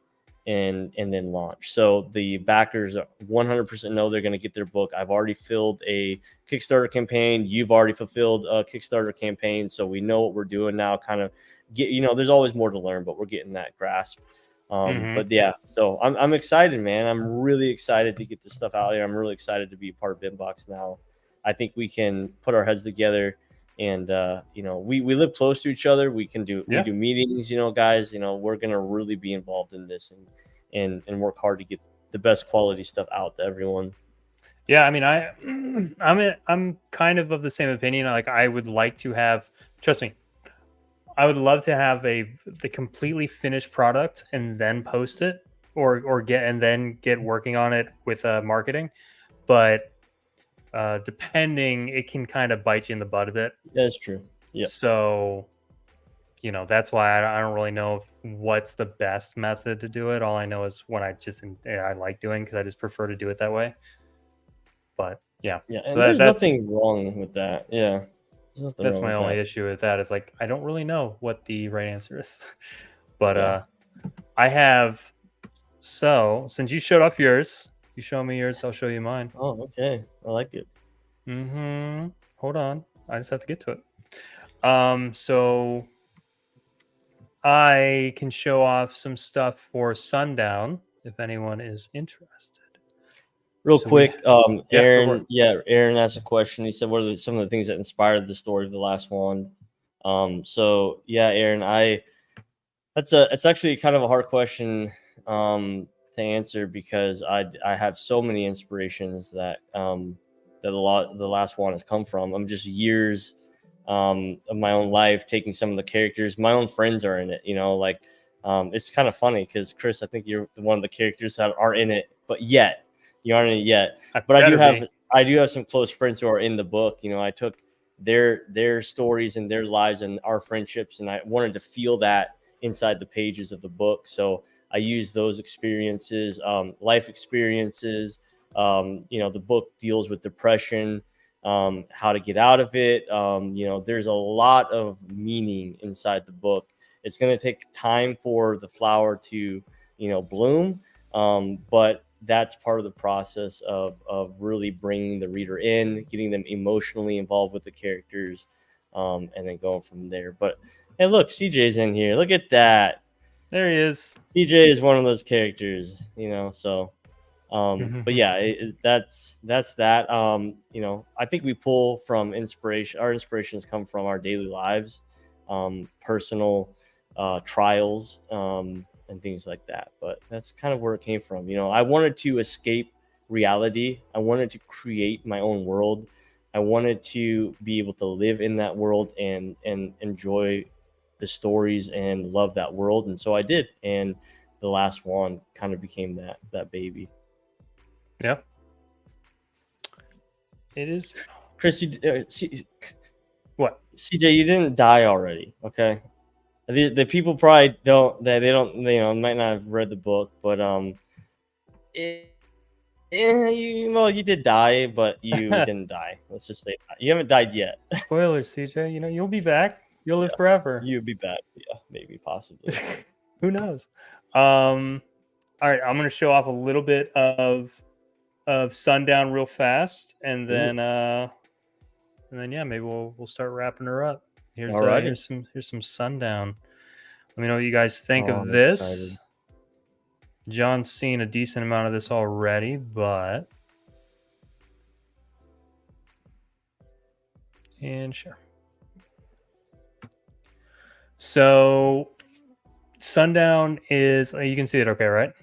and then launch. So the backers 100% know they're going to get their book. I've already filled a Kickstarter campaign. You've already fulfilled a Kickstarter campaign. So we know what we're doing now, kind of there's always more to learn, but we're getting that grasp. But yeah, so I'm excited, man. I'm really excited to get this stuff out there. I'm really excited to be a part of BentBox now. I think we can put our heads together, and we live close to each other. We do meetings, guys. We're gonna really be involved in this and work hard to get the best quality stuff out to everyone. Yeah, I mean, I'm kind of the same opinion. Like, I would like to have, trust me, I would love to have the completely finished product and then post it, or get working on it with marketing. But depending, it can kind of bite you in the butt a bit. That's true. Yeah. So, that's why I don't really know what's the best method to do it. All I know is when I like doing, because I just prefer to do it that way. But yeah. And so there's nothing wrong with that. Yeah. That's my only issue with that. Is like, I don't really know what the right answer is. But I have. So since you showed off yours, you show me yours, I'll show you mine. Oh, okay. I like it. Hold on. I just have to get to it. So I can show off some stuff for Sundown if anyone is interested. Real So we- quick, Yeah, go for Aaron. it. Yeah, Aaron asked a question. He said, "What are some of the things that inspired the story of the last one?" So yeah, Aaron, it's actually kind of a hard question to answer because I have so many inspirations that the last one has come from. I'm just years of my own life taking some of the characters. My own friends are in it. Like it's kind of funny because Chris, I think you're one of the characters that are in it, but yet you aren't in it yet. But I do have some close friends who are in the book. I took their stories and their lives and our friendships, and I wanted to feel that inside the pages of the book. So I use those experiences, life experiences. The book deals with depression, how to get out of it. There's a lot of meaning inside the book. It's going to take time for the flower to, bloom. But that's part of the process of really bringing the reader in, getting them emotionally involved with the characters, and then going from there. But hey, look, CJ's in here. Look at that. There he is. CJ is one of those characters, so but yeah, that's that. I think we pull from inspiration. Our inspirations come from our daily lives, personal trials, and things like that. But that's kind of where it came from. I wanted to escape reality. I wanted to create my own world. I wanted to be able to live in that world and enjoy the stories and love that world. And so I did. And the last one kind of became that baby. Yeah. It is. Chris, What? CJ, you didn't die already, okay? The people probably don't. They don't. Might not have read the book, but you did die, but you didn't die. Let's just say that. You haven't died yet. Spoilers, CJ. You'll be back. You'll live forever. You'll be back. Yeah, maybe, possibly. Who knows? All right, I'm gonna show off a little bit of Sundown real fast, and then yeah, maybe we'll start wrapping her up. Here's some Sundown. Let me know what you guys think of this. Excited. John's seen a decent amount of this already, but and share. So Sundown is you can see it okay, right?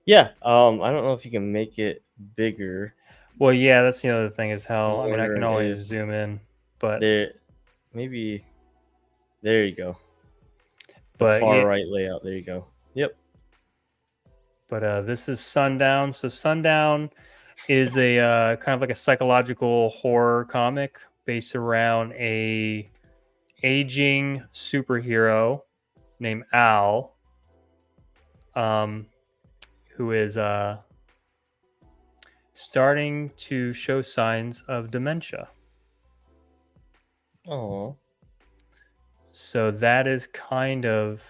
Yeah. I don't know if you can make it bigger. Well, yeah, that's the other thing is how I can always zoom in, but maybe there you go. But far right layout. There you go. Yep. But this is Sundown. So Sundown is a kind of like a psychological horror comic based around a aging superhero named Al, who is starting to show signs of dementia. Oh. So that is kind of.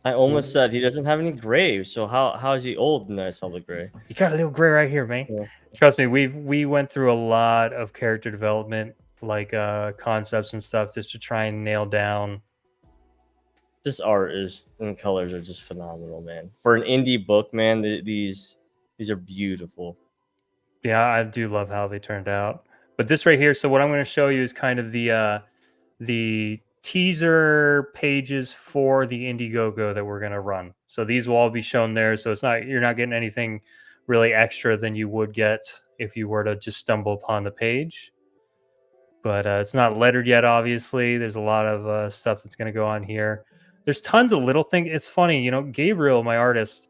I almost said he doesn't have any gray. So how is he old? And I saw the gray. You got a little gray right here, man. Yeah. Trust me, we went through a lot of character development, like concepts and stuff, just to try and nail down. This art and colors are just phenomenal, man. For an indie book, man, these are beautiful. Yeah, I do love how they turned out. But this right here, so what I'm going to show you is kind of the teaser pages for the Indiegogo that we're going to run. So these will all be shown there. So you're not getting anything really extra than you would get if you were to just stumble upon the page. But it's not lettered yet, obviously. There's a lot of stuff that's going to go on here. There's tons of little things. It's funny, Gabriel, my artist,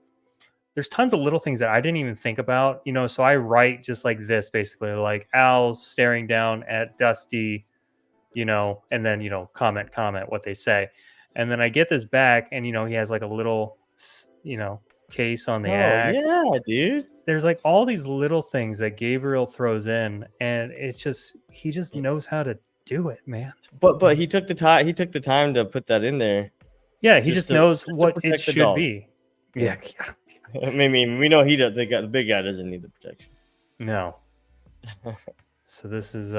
there's tons of little things that I didn't even think about, so I write just like this, basically, like Al staring down at Dusty, and then, comment what they say. And then I get this back and, he has like a little, case on the axe. Yeah, dude. There's like all these little things that Gabriel throws in, and it's just, he just knows how to do it, man. But he took the time to put that in there. Yeah, he just knows what it should be. Yeah. I mean, we know the big guy doesn't need the protection. No. So this is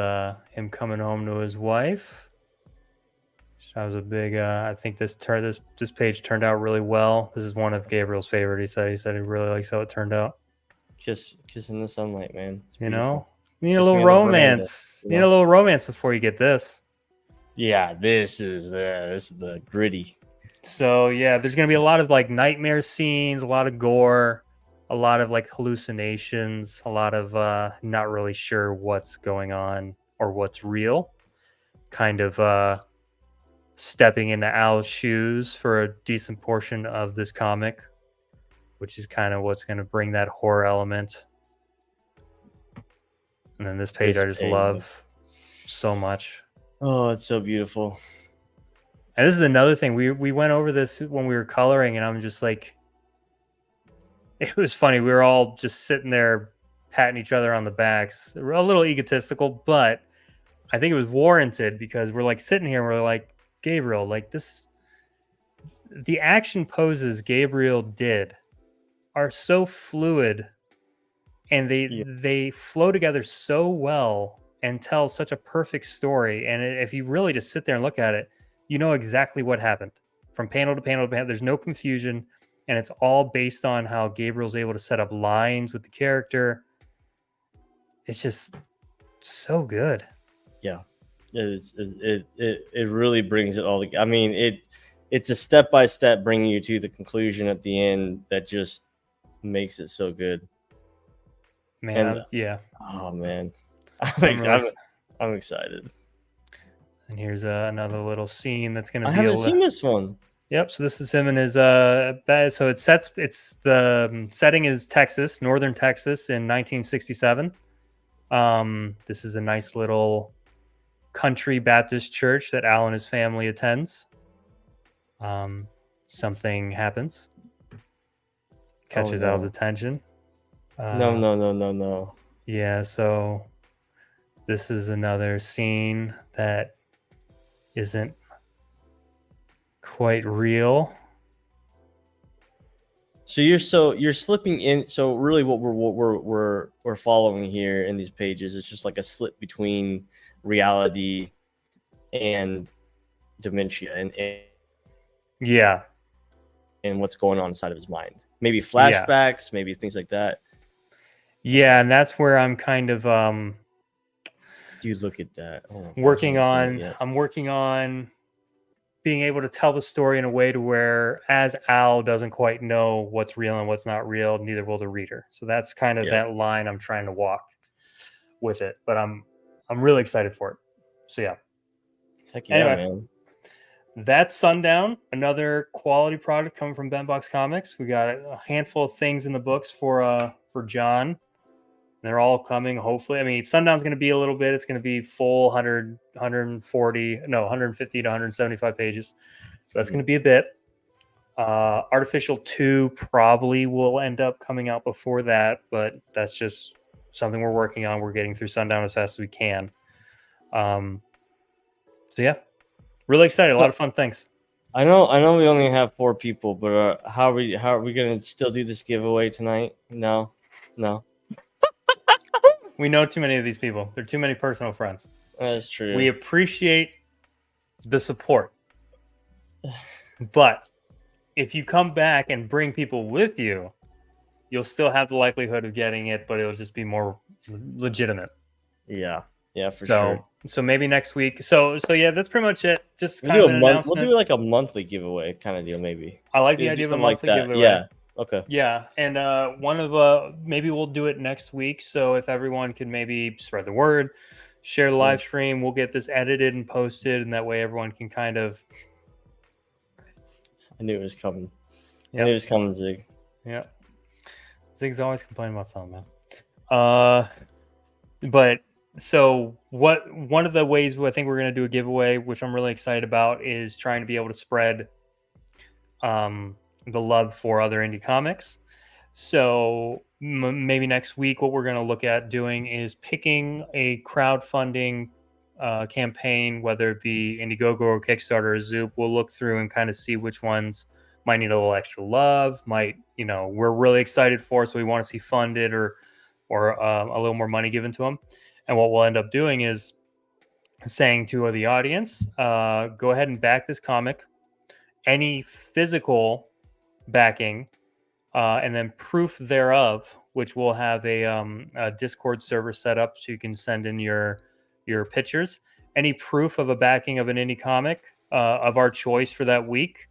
him coming home to his wife. I was a big. I think this page turned out really well. This is one of Gabriel's favorite. He said he really likes how it turned out. Kiss in the sunlight, man. It's You beautiful. know, you need a Kiss little me on the veranda, romance. you Need a know? little romance before you get this. Yeah, this is the gritty. So yeah, there's gonna be a lot of like nightmare scenes, a lot of gore, a lot of like hallucinations, a lot of not really sure what's going on or what's real. Kind of stepping into Al's shoes for a decent portion of this comic, which is kind of what's gonna bring that horror element. And then this page I just love so much. Oh, it's so beautiful. And this is another thing. We went over this when we were coloring, and I'm just like, it was funny. We were all just sitting there patting each other on the backs. We're a little egotistical, but I think it was warranted because we're like sitting here and we're like, Gabriel, like this, the action poses Gabriel did are so fluid and they flow together so well and tell such a perfect story. And if you really just sit there and look at it, you know exactly what happened from panel to panel to panel. There's no confusion, and it's all based on how Gabriel's able to set up lines with the character. It's just so good. Yeah, it really brings it all together. I mean, it's a step by step bringing you to the conclusion at the end that just makes it so good. Man, And, yeah. Oh man, I'm excited. And here's another little scene that's going to I be. haven't seen this one. Yep. So this is him and his so it's the setting is Texas, northern Texas in 1967. This is a nice little country Baptist church that Al and his family attends. Something happens, catches Al's attention. No. Yeah, so this is another scene that isn't quite real. So you're slipping in. So really, what we're following here in these pages is just like a slip between reality and dementia, and what's going on inside of his mind. Maybe flashbacks, maybe things like that. Yeah, and that's where I'm kind of Dude, look at that. working on being able to tell the story in a way to where, as Al doesn't quite know what's real and what's not real, neither will the reader. So that's kind of that line I'm trying to walk with it. But I'm really excited for it. So yeah. Heck yeah, man. That's Sundown, another quality product coming from BentBox Comics. We got a handful of things in the books for John. They're all coming, hopefully. I mean, Sundown's going to be a little bit. It's going to be full 150 to 175 pages. So that's going to be a bit. Artificial 2 probably will end up coming out before that, but that's just something we're working on. We're getting through Sundown as fast as we can. So yeah, really excited. A lot of fun things. I know we only have 4 people, but how are we going to still do this giveaway tonight? No. We know too many of these people. They're too many personal friends. That's true. We appreciate the support. But if you come back and bring people with you, you'll still have the likelihood of getting it, but it'll just be more legitimate. Yeah, for sure. So maybe next week. So yeah, that's pretty much it. Just we'll do like a monthly giveaway kind of deal, maybe. I like the idea of a monthly giveaway. Yeah. Okay. Yeah, and one of maybe we'll do it next week. So if everyone can maybe spread the word, share the live stream, we'll get this edited and posted, and that way everyone can kind of. I knew it was coming. Yep. I knew it was coming, Zig. Yeah, Zig's always complaining about something, man. But so one of the ways I think we're going to do a giveaway, which I'm really excited about, is trying to be able to spread the love for other indie comics. So maybe next week what we're going to look at doing is picking a crowdfunding campaign, whether it be Indiegogo or Kickstarter or Zoop. We'll look through and kind of see which ones might need a little extra love, we're really excited for, so we want to see funded or a little more money given to them. And what we'll end up doing is saying to the audience, go ahead and back this comic. Any physical backing, and then proof thereof, which will have a Discord server set up so you can send in your pictures. Any proof of a backing of an indie comic of our choice for that week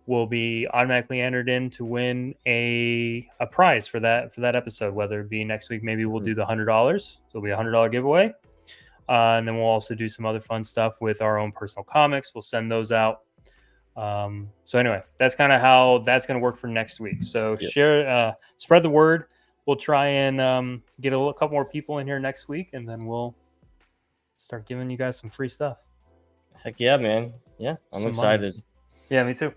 will be automatically entered in to win a prize for that episode. Whether it be next week, maybe we'll do the $100. So it'll be $100 giveaway, and then we'll also do some other fun stuff with our own personal comics. We'll send those out. So anyway, that's kind of how that's going to work for next week. So share, spread the word. We'll try and get a couple more people in here next week, and then we'll start giving you guys some free stuff. Heck yeah, man. Yeah, I'm excited. Monies. Yeah, me too.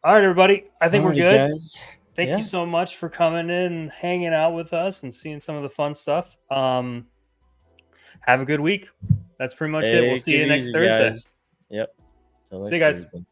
All right, everybody. I think we're good. Guys. Thank you so much for coming in and hanging out with us and seeing some of the fun stuff. Have a good week. That's pretty much it. We'll see you next Thursday. Guys. Yep. See you guys. Thursday.